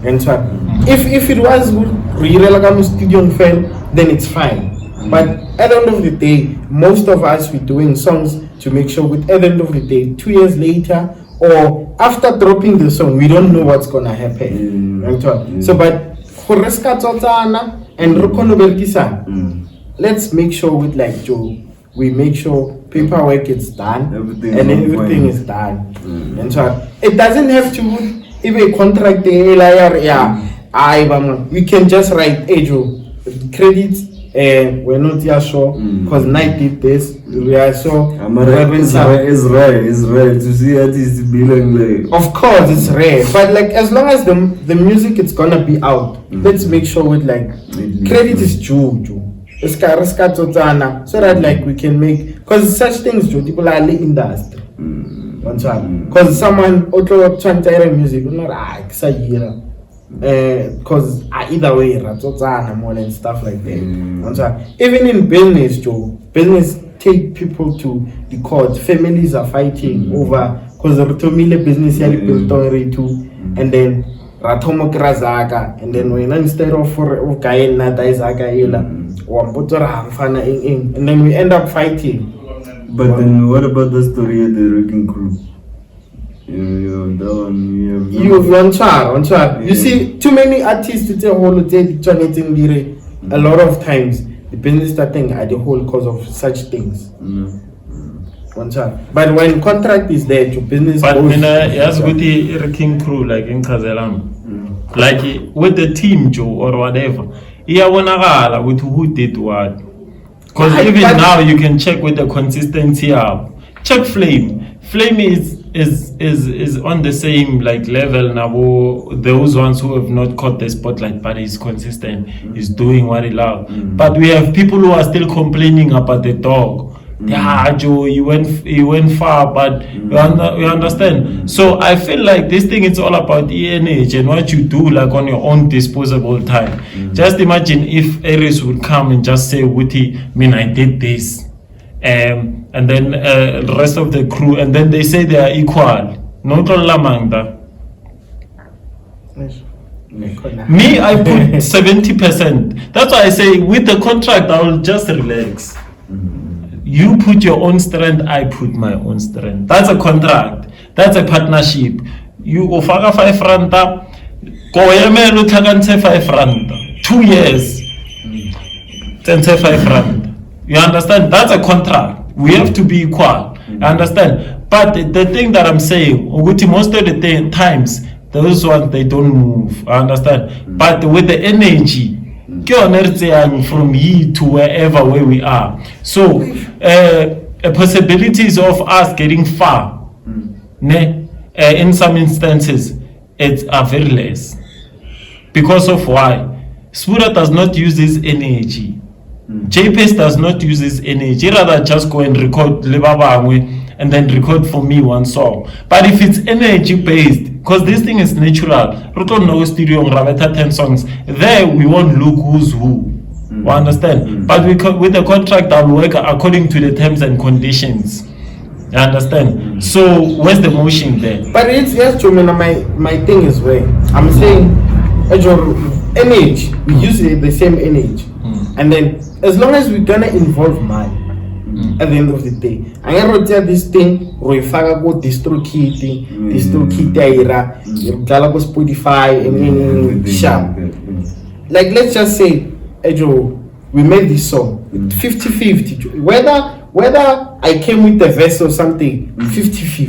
And so, if it was real studio fair, then it's fine. But at the end of the day, most of us we're doing songs to make sure. At the end of the day, 2 years later, or after dropping the song, we don't know what's gonna happen. So, but for and let's make sure with like Joe, we make sure paperwork is done and everything is done. And so it doesn't have to if a contract we can just write Joe credits. We're not yet sure because Night did this. We are sure. It's rare to see artists belong like. Of course, it's rare, but like as long as the music is gonna be out, let's make sure with like credit is due. So that like we can make, because such things people are in the industry. Because someone also trying to music, because either way, more and stuff like that. Even in business, Joe, business take people to the court. Families are fighting over because the business too, and then and then when instead of guy and then we end up fighting. But then what about the story of the wrecking crew? You see, too many artists a lot of times the business starting at the whole cause of such things. But when contract is there, your business But goes. yes, with the King crew like in Kazalam, like with the team Joe or whatever. Yeah, wanagala with who did what. Because even now you can check with the consistency up. Check Flame. Flame is on the same like level now. Those ones who have not caught the spotlight, but he's consistent. He's doing what he loves. But we have people who are still complaining about the dog. Yeah, Joe, you went far, but you understand. So I feel like this thing is all about ENH and what you do like on your own disposable time. Just imagine if Aries would come and just say, "Witty, I did this," and then the rest of the crew, and then they say they are equal. Not all lamangda. Me, I put 70%. That's why I say with the contract, I will just relax. You put your own strength, I put my own strength. That's a contract. That's a partnership. You offer 5 randa, go 5 randa. 2 years, 5 randa. You understand? That's a contract. We have to be equal. You understand? But the thing that I'm saying, most of the times, those ones, they don't move. I understand? But with the energy, from here to wherever where we are. So possibilities of us getting far, in some instances, are very less. Because of why? Spura does not use this energy. JPACE does not use this energy. Rather just go and record and then record for me one song. But if it's energy based, because this thing is natural, no studio 10 songs. There we won't look who's who. You understand? But with the contract, I'll work according to the terms and conditions. You understand? So where's the motion there? But it's just my thing is where I'm saying energy, we use the same energy. And then as long as we're gonna involve money at the end of the day, I gotta tell this thing, distro kit ira, Spotify and sharp. Like let's just say, we made this song 50-50. Whether I came with the verse or something, 50-50.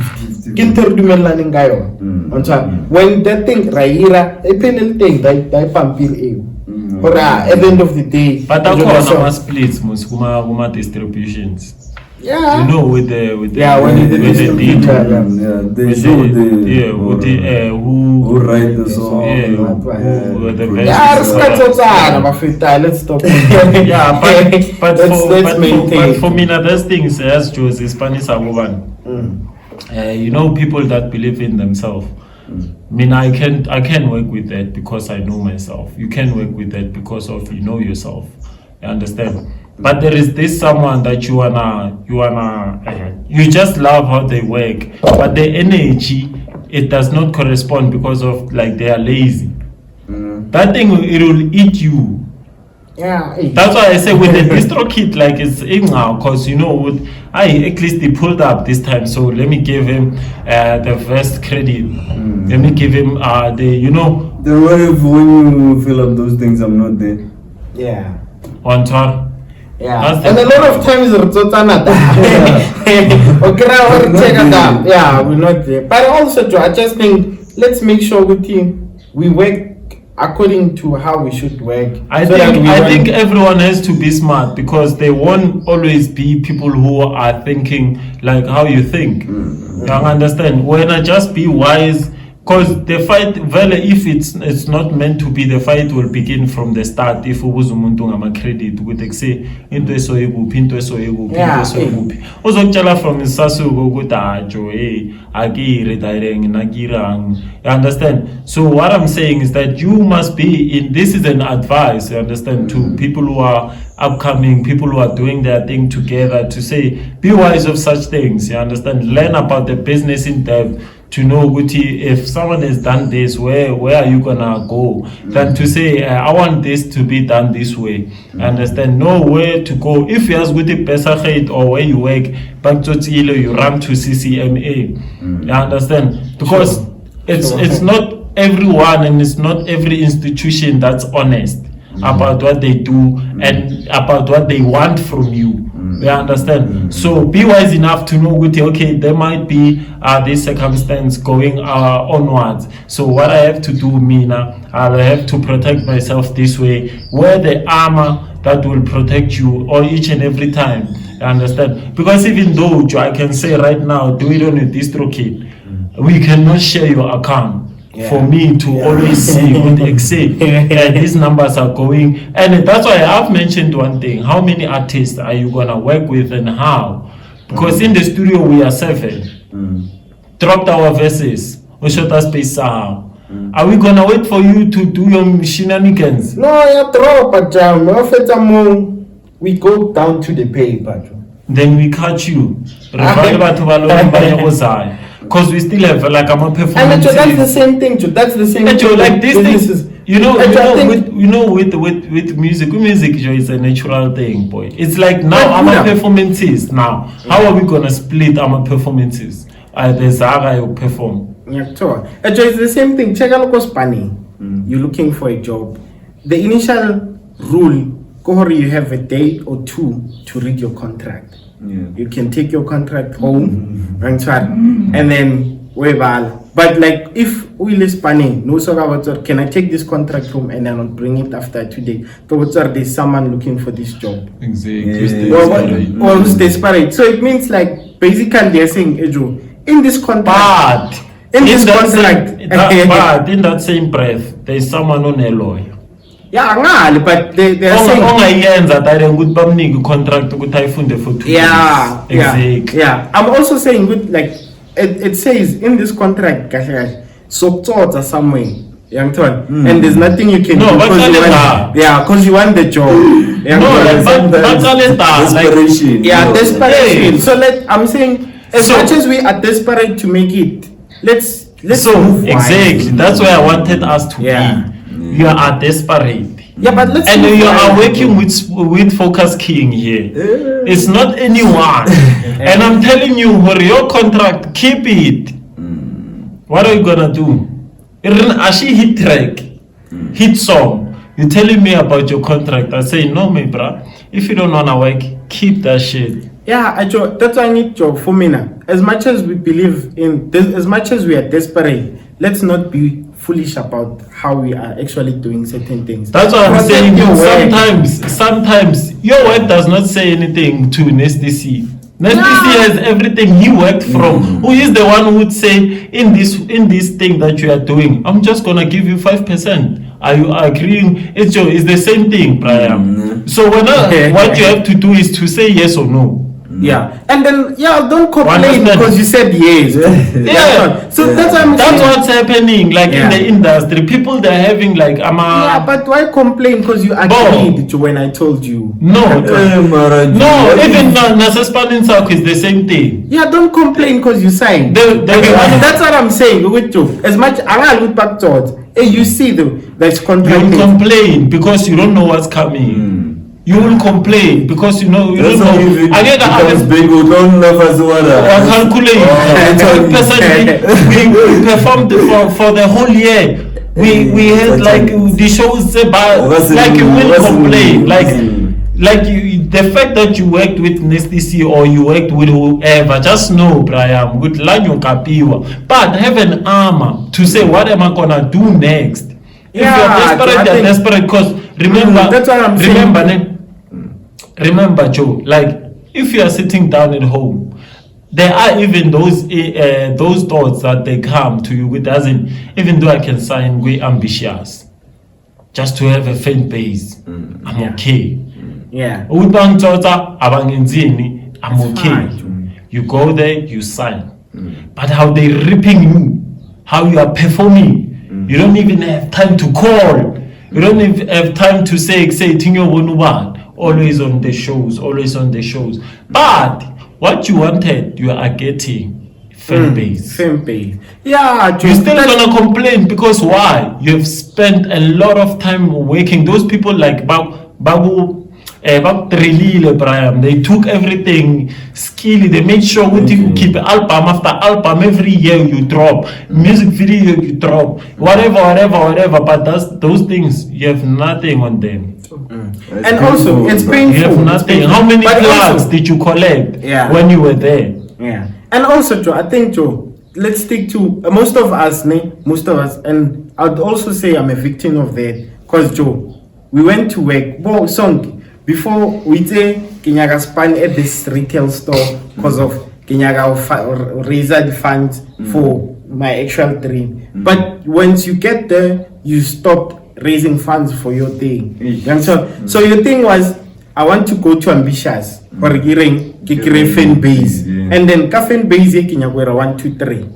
When that thing raira, a penalty thing that pampir. But at the end of the day, but that splits kuma distributions. Yeah, you know, with the when who write the song, let's stop. Yeah, but for me, those things as Jose Spanish you know, people that believe in themselves. I mean, I can work with that because I know myself. You can work with that because of you know yourself. You understand? But there is this someone that you just love how they work, but the energy, it does not correspond because of like they are lazy. That thing, it will eat you. Yeah, that's why I say with the distro kit, like it's in now, because you know, at least he pulled up this time, so let me give him the first credit. Let me give him the worry of when you fill up those things, I'm not there. Yeah. On top. Yeah. And a lot of times yeah, we're not there. But also, I just think let's make sure with him we work according to how we should work. I think everyone has to be smart because there won't always be people who are thinking like how you think. You understand? When I just be wise, because the fight, if it's not meant to be, the fight will begin from the start. If umuntu ngama credit with say into so also from you understand? So what I'm saying is that you must be in, this is an advice, you understand, to people who are upcoming, people who are doing their thing together, to say be wise of such things, you understand, learn about the business in depth, to know if someone has done this, where are you gonna go? Than to say I want this to be done this way. Understand? Know where to go. If you ask with the Pesachet or where you work, back to Tilo, you run to CCMA. You understand? Because it's not everyone and it's not every institution that's honest about what they do and about what they want from you. You understand? So be wise enough to know, okay, there might be this circumstance going onwards. So what I have to do, Mina, I have to protect myself this way. Wear the armor that will protect you all each and every time. You understand? Because even though I can say right now, do it on a DistroKid, we cannot share your account. For me to always see with exceed these numbers are going, and that's why I've mentioned one thing: how many artists are you gonna work with and how? Because in the studio we are 7. Dropped our verses. We shot us space. Are we gonna wait for you to do your shenanigans? No, yeah, drop, but we go down to the pay, but then we catch you. Because we still have like a performance. And that's the same thing, Joe. That's the same thing. Like these things, with music, Joe, is a natural thing, boy. It's like now our performances. Now, how are we gonna split our performances? The Zara you perform. Yeah, sure. Joe, it's the same thing. Check out what's funny. You're looking for a job. The initial rule, you have a day or 2 to read your contract. You can take your contract home and then but like if we is planning, no so can I take this contract home and then I'll bring it after 2 days? There's someone looking for this job. Exactly. Or who's desperate. So it means like basically they're saying, in this contract, but in that same breath, there's someone on a lawyer. Yeah, but they are saying contract for 2 yeah, years. Yeah. I'm also saying with like it says in this contract, so thoughts are somewhere. And there's nothing you can do because you want the job. Desperation. Desperation. So I'm saying much as we are desperate to make it, let's move exactly. That's where I wanted us to be. You are desperate. Yeah, but let's. And you are working with Focus King here. It's not anyone. And I'm telling you, for your contract, keep it. What are you gonna do? Ashi hit track, hit song. You're telling me about your contract. I say no, my bro. If you don't wanna work, keep that shit. Yeah, that's why I need job for me now. As much as we believe in this, as much as we are desperate, let's not be foolish about how we are actually doing certain things. That's what I'm saying. Sometimes your work does not say anything to Nesty C. Nesty C has everything he worked from. Who is the one who would say in this thing that you are doing, I'm just gonna give you 5%. Are you agreeing? It's the same thing, Brian. So what you have to do is to say yes or no. Yeah, and then don't complain because you said yes. That's what's happening. Like in the industry, people they're having like but why complain because you agreed to when I told you? No, even Nasaspanin South is the same thing. Yeah, don't complain because you signed. That's what I'm saying. With you, as much I look back towards. Hey, you see that's contract. You complain because you don't know what's coming. You will complain because you don't know. I get that. We performed for the whole year. We had like the shows like you will complain like the fact that you worked with Nesty C or you worked with whoever, just know, Brian, with Lanyo Kapiwa, but have an armor to say what am I gonna do next. If you're desperate, because remember, that's what I'm saying. Remember, Joe, like if you are sitting down at home, there are even those thoughts that they come to you with, doesn't even though I can sign we ambitious just to have a fan base, I'm okay. Yeah. I'm okay. You go there, you sign. But how they ripping you, how you are performing, you don't even have time to call. You don't even have time to say Tinyo Wonuban. Always on the shows. But what you wanted, you are getting fan base. Yeah, you're still gonna complain because why? You've spent a lot of time working. Those people like Babu Brian, they took everything skilly. They made sure you keep album after album. Every year you drop music video, you drop whatever. But those things, you have nothing on them. And also, it's painful. You have nothing. How many plugs did you collect when you were there? Yeah. And also, Joe, I think, Joe, let's stick to most of us, and I'd also say I'm a victim of that. Because, Joe, we went to work. Well, song, before we say Kenyaga span at this retail store because of Kenyaga raise the funds for my actual dream. But once you get there, you stop raising funds for your thing. So your thing was, I want to go to ambitious or fan base, and then fan base Kenyaga 1, 2, 3.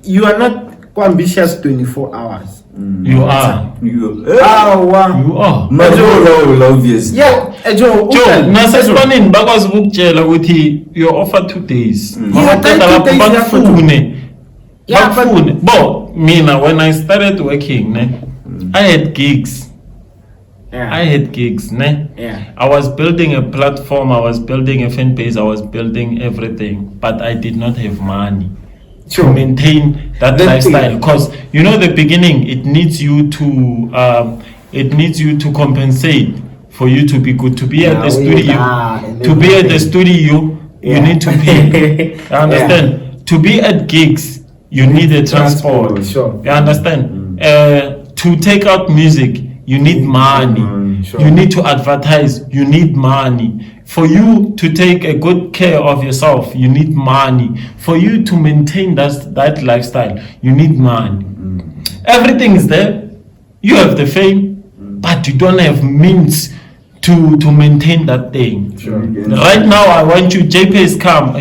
You are not ambitious 24 hours. You are. You are. Obvious. Yeah, Joe. Nasespanin because bukjela ukuthi you're offered 2 days. But mina when I started working, I had gigs. I was building a platform, I was building a fan base, I was building everything, but I did not have money to maintain that lifestyle, because the beginning it needs you to compensate for you to be good, to be at the studio, you need to pay. You understand? To be at gigs, you need a transport. You understand? To take out music, you need money. You need to advertise, you need money. For you to take a good care of yourself, you need money. For you to maintain that lifestyle, you need money. Everything is there. You have the fame, but you don't have means to maintain that thing. Right now, I want you, JPACE come.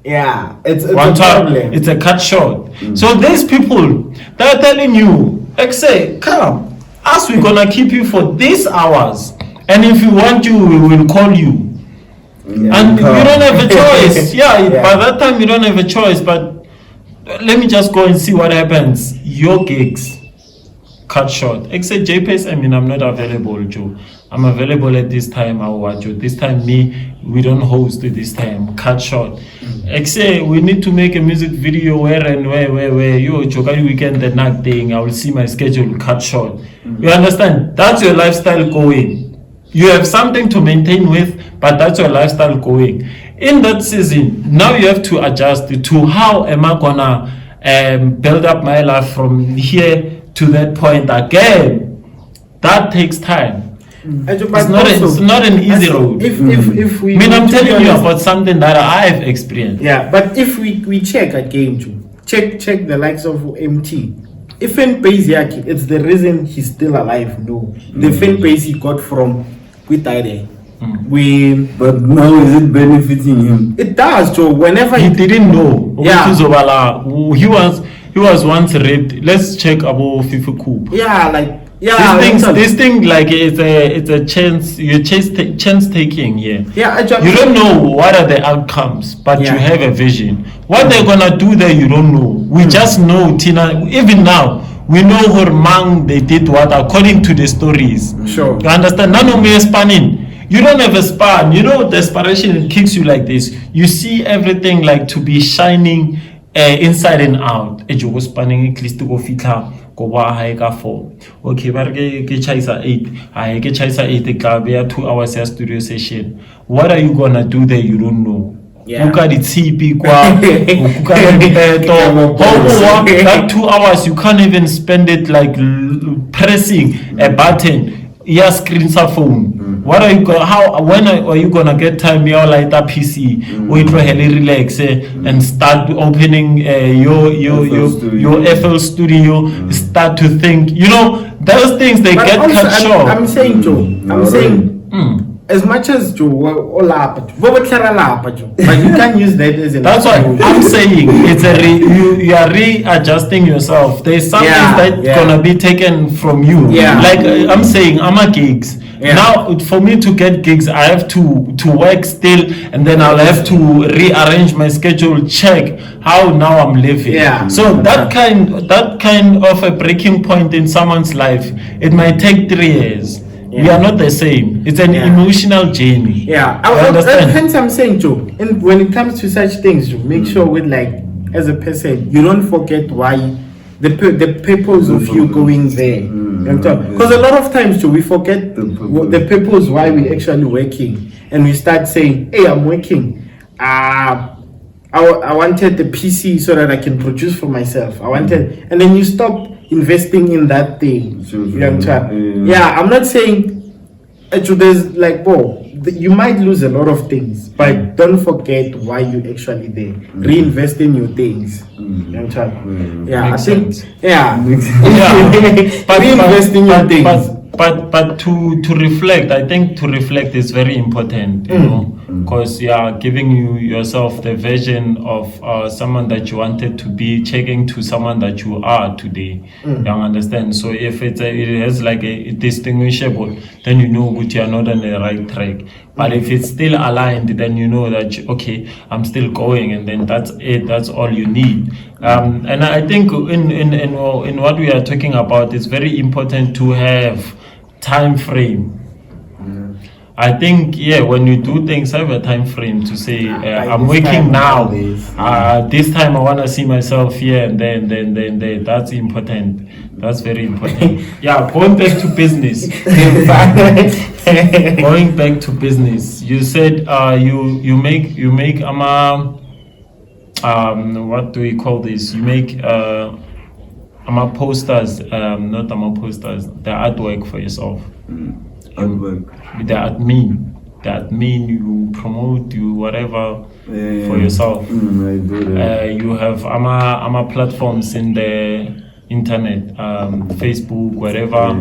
Yeah, it's a problem. It's a cut short. So these people, they're telling you, say, come, us we're gonna keep you for these hours. And if you want you, we will call you. And you don't have a choice. By that time you don't have a choice, but let me just go and see what happens. Your gigs cut short. Except JPACE, I'm not available, Joe. I'm available at this time, I'll watch you. This time we don't host at this time. Cut short. Except we need to make a music video where you Jokai weekend the night thing. I will see my schedule cut short. You understand? That's your lifestyle going. You have something to maintain with, but that's your lifestyle going. In that season, now you have to adjust to how am I gonna build up my life from here to that point again. That takes time. It's not an easy road. If we I'm telling you about something that I've experienced. Yeah, but if we check again, check the likes of MT. If fan base it's the reason he's still alive. No, the fan base he got from Quitide. But now is it benefiting him? It does, Joe. Whenever he didn't know. He was once raped. Let's check about FIFA Coup. This thing like it's a chance. You're chance taking here. You don't know what are the outcomes, but you have a vision. What they're gonna do there, you don't know. We just know Tina. Even now, we know her mang they did what according to the stories. Sure. You understand? None of me is spanning. You don't have a span. Desperation kicks you like this. You see everything like to be shining inside and out. Ejo spanning at least to go fit up. Go high 4. Okay, but get chaisa 8. I get chaisa 8 a 2 hours studio session. What are you gonna do there? You don't know. That 2 hours you can't even spend it like pressing a button. Screens a phone. When are you gonna get time? You light up PC, wait for relax and start opening your FL Studio. Start to think. Those things they get cut short. I'm saying, Joe. As much as Joe, but you can't use that as an. That's what I'm saying. It's you are readjusting yourself. There's something that's gonna be taken from you. Like I'm saying, I'm a gigs. Now for me to get gigs, I have to work still, and then I'll have to rearrange my schedule, check how now I'm living. So that kind of a breaking point in someone's life, it might take 3 years. We are not the same. It's an emotional journey. Hence I'm saying, Joe, and when it comes to such things, Joe, make sure with as a person, you don't forget why the purpose of you going there. Because a lot of times, Joe, we forget the purpose why we actually working, and we start saying, "Hey, I'm working. I wanted the PC so that I can produce for myself. I wanted," and then you stop investing in that thing. Yeah, I'm not saying there's like, you might lose a lot of things, but don't forget why you actually there. Reinvest in your things. Yeah, I think. Yeah, but reinvest in your things. But to reflect, I think to reflect is very important, you know, because giving yourself the vision of someone that you wanted to be, checking to someone that you are today. You understand? So if it has like a distinguishable, then you know that you are not on the right track. But if it's still aligned, then you know that okay, I'm still going, and then that's it. That's all you need. And I think in what we are talking about, it's very important to have time frame. I think when you do things, have a time frame to say I'm working now. This time I want to see myself here, and then that's important. That's very important. Going back to business. Going back to business. You said you make what do we call this? You make posters, not posters, the artwork for yourself. Artwork. The admin, you promote, you whatever for yourself. I do that. You have platforms in the internet, Facebook, whatever.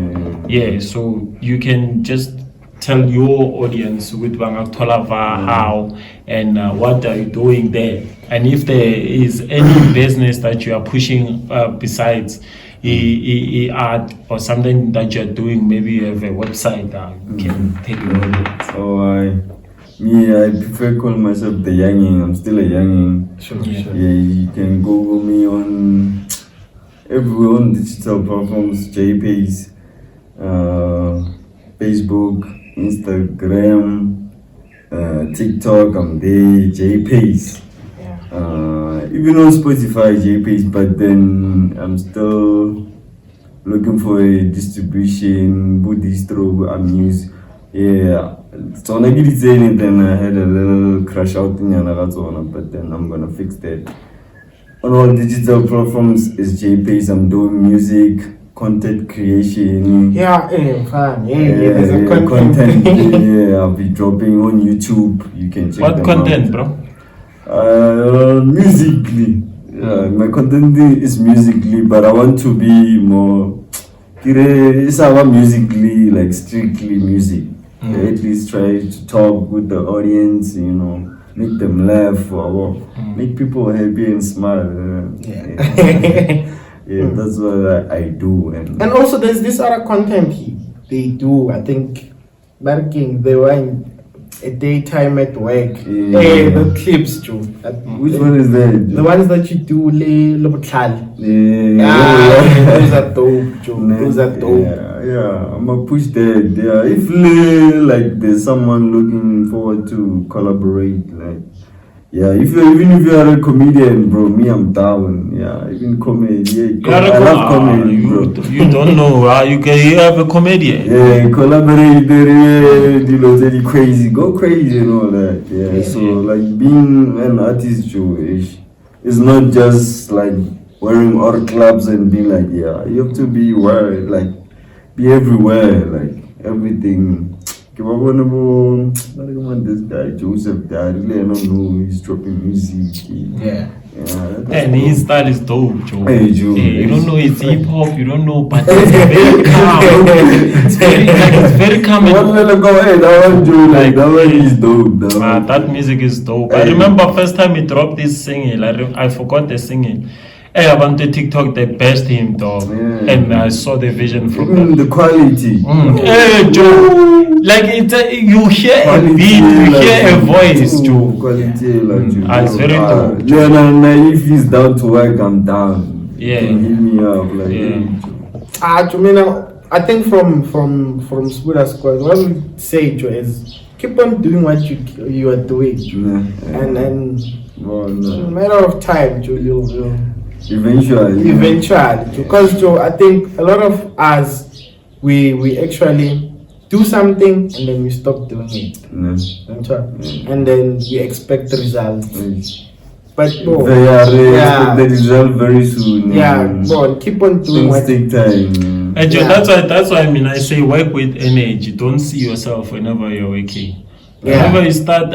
So you can just tell your audience with how and what are you doing there, and if there is any business that you are pushing besides art or something that you're doing, maybe you have a website that you can take a look at. I prefer call myself the youngin. I'm still a youngin. Sure. You can Google me on everywhere on digital platforms, JPACE, Facebook, Instagram, TikTok, I'm there, JPACE. Even on Spotify, JPACE, but then I'm still looking for a distribution, Budistro, Amuse. So when I did say anything, I had a little crash out in Yanagatsona, but then I'm gonna fix that. On all digital platforms is JPACE. I'm doing music, content creation. Fine. There's a content. I'll be dropping on YouTube. You can check what them content, out. bro? Musically. My content is musically, but I want to be more. It's our musically, like strictly music. At least try to talk with the audience, make them laugh or make people happy and smile. That's what I do. And also there's this other content they do. I think they were in a daytime at work. The clips, Joe. Which one is that? The ones that you do, those are dope, Joe. Those are dope. I'm gonna push that. If like there's someone looking forward to collaborate, like even if you are a comedian, bro, me I'm down. Even comedy. I love comedy, bro. You don't know. You have a comedian. Collaborate. Very crazy. Go crazy and all that. So like being an artist, Joe, is not just like wearing all clubs and being like you have to be be everywhere, like everything. This guy Joseph, I don't know, he's dropping music. And his style is dope, Joe. Hey, Joe. You don't know it's hip hop, you don't know, but it's very calm. It's very calm. That one is dope. That music is dope. I remember first time he dropped this single, I forgot the single. I went to TikTok, they best him, dog. And I saw the vision from that. The quality. Hey, Joe. Like, you hear a beat, you hear a voice, Joe. Quality, like you. It's very dope. If he's down to work, I'm down. Yeah. He can hit me up. I think from Spuda Squad, what we say, Joe, is keep on doing what you are doing. And a matter of time, Joe, you'll eventually, because Joe, I think a lot of us we actually do something and then we stop doing it. And then we expect results. But they expect the result very soon. Keep on doing what take time. That's why I say work with energy. Don't see yourself whenever you're working. Whenever you start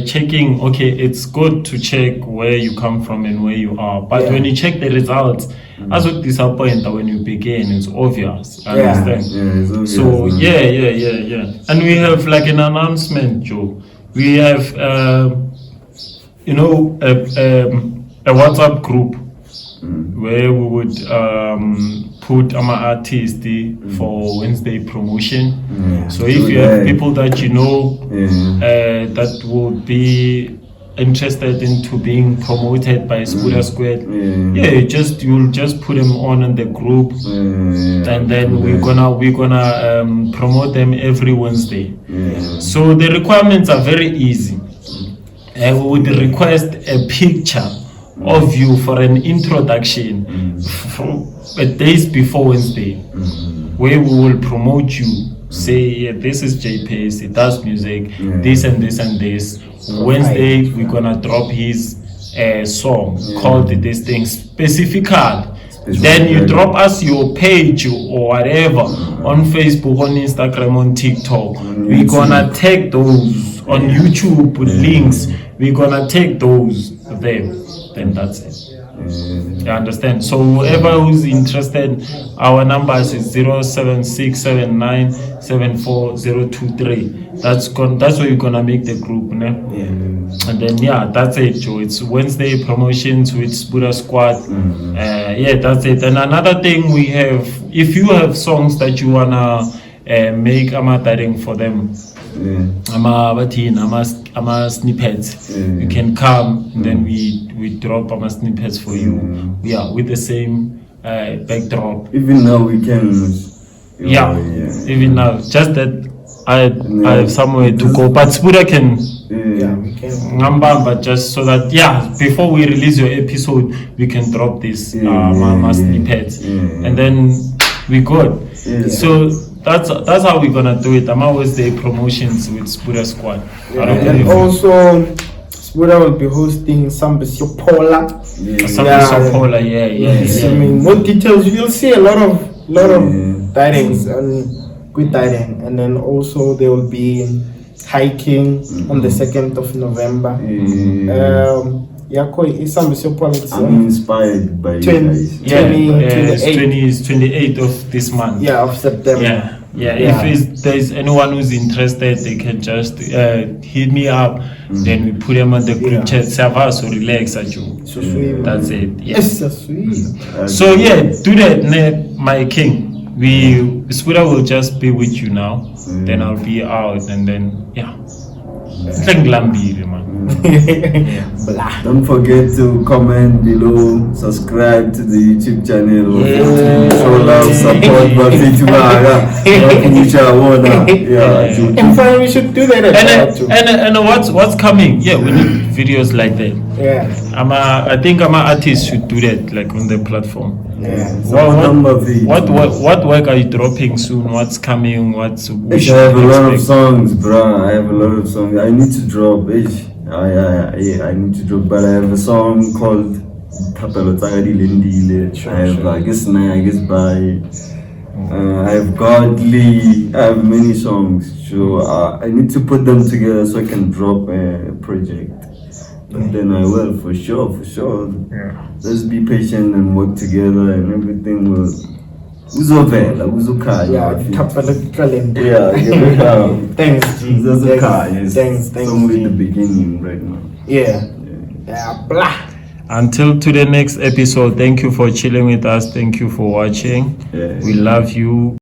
checking, okay, it's good to check where you come from and where you are. But when you check the results, as would disappoint when you begin, it's obvious. I understand. It's obvious, so yeah. And we have like an announcement, Joe. We have a WhatsApp group where we would put our artists for Wednesday promotion. So if you have people that you know that will be interested into being promoted by Scooter Squad, you'll just put them on the group, and then we're gonna promote them every Wednesday. So the requirements are very easy. We would request a picture of you for an introduction from days before Wednesday, where we will promote you. Say, this is JPACE, it does music, this and this and this. Wednesday, we're gonna drop his song called this thing specifically. Then you drop us your page or whatever on Facebook, on Instagram, on TikTok. We're gonna take those on YouTube with links. We're gonna take those there. Then that's it. You understand? So whoever who's interested, our numbers is 0767974023. That's where you're gonna make the group, né? And then that's it, Joe. It's Wednesday promotions with Buddha Squad. That's it. And another thing we have, if you have songs that you wanna make amataring for them, ama snippets, you can come and then we drop our snippets for you. With the same backdrop. Even now we can. Even now, just that I have somewhere to go, but Spuda can. we can. But just so that before we release your episode, we can drop this my snippets, and then we good. So that's how we're gonna do it. I'm always the promotions with Spuda Squad. And also Spuda will be hosting Sambisio Pola. Pola, I mean, more details you'll see a lot of tidings and good tidings, and then also there will be hiking on the 2nd of November. I'm inspired by you guys. 28th of this month. Of September. If there's anyone who's interested, they can just hit me up. Then we put them on the group chat server. So relax, Aju. That's it. Yes, so sweet. So do that, my king. Spuda will just be with you now. Then I'll be out, and then Don't forget to comment below, subscribe to the YouTube channel, show love, support, In fact, we should do that and what's coming? We need videos like that. I think artists should do that, like on the platform. What work are you dropping soon? What's coming? I have a lot of songs, bro. I have a lot of songs. I need to drop. I need to drop, but I have a song called Tapelo Tsagadi Lendile. I have I guess by I have Godly. I have many songs, so I need to put them together so I can drop a project. But then I will, for sure. Let's be patient and work together, and everything will. Thanks, thanks. Only the beginning right now. Blah. Until to the next episode, thank you for chilling with us. Thank you for watching. We love you.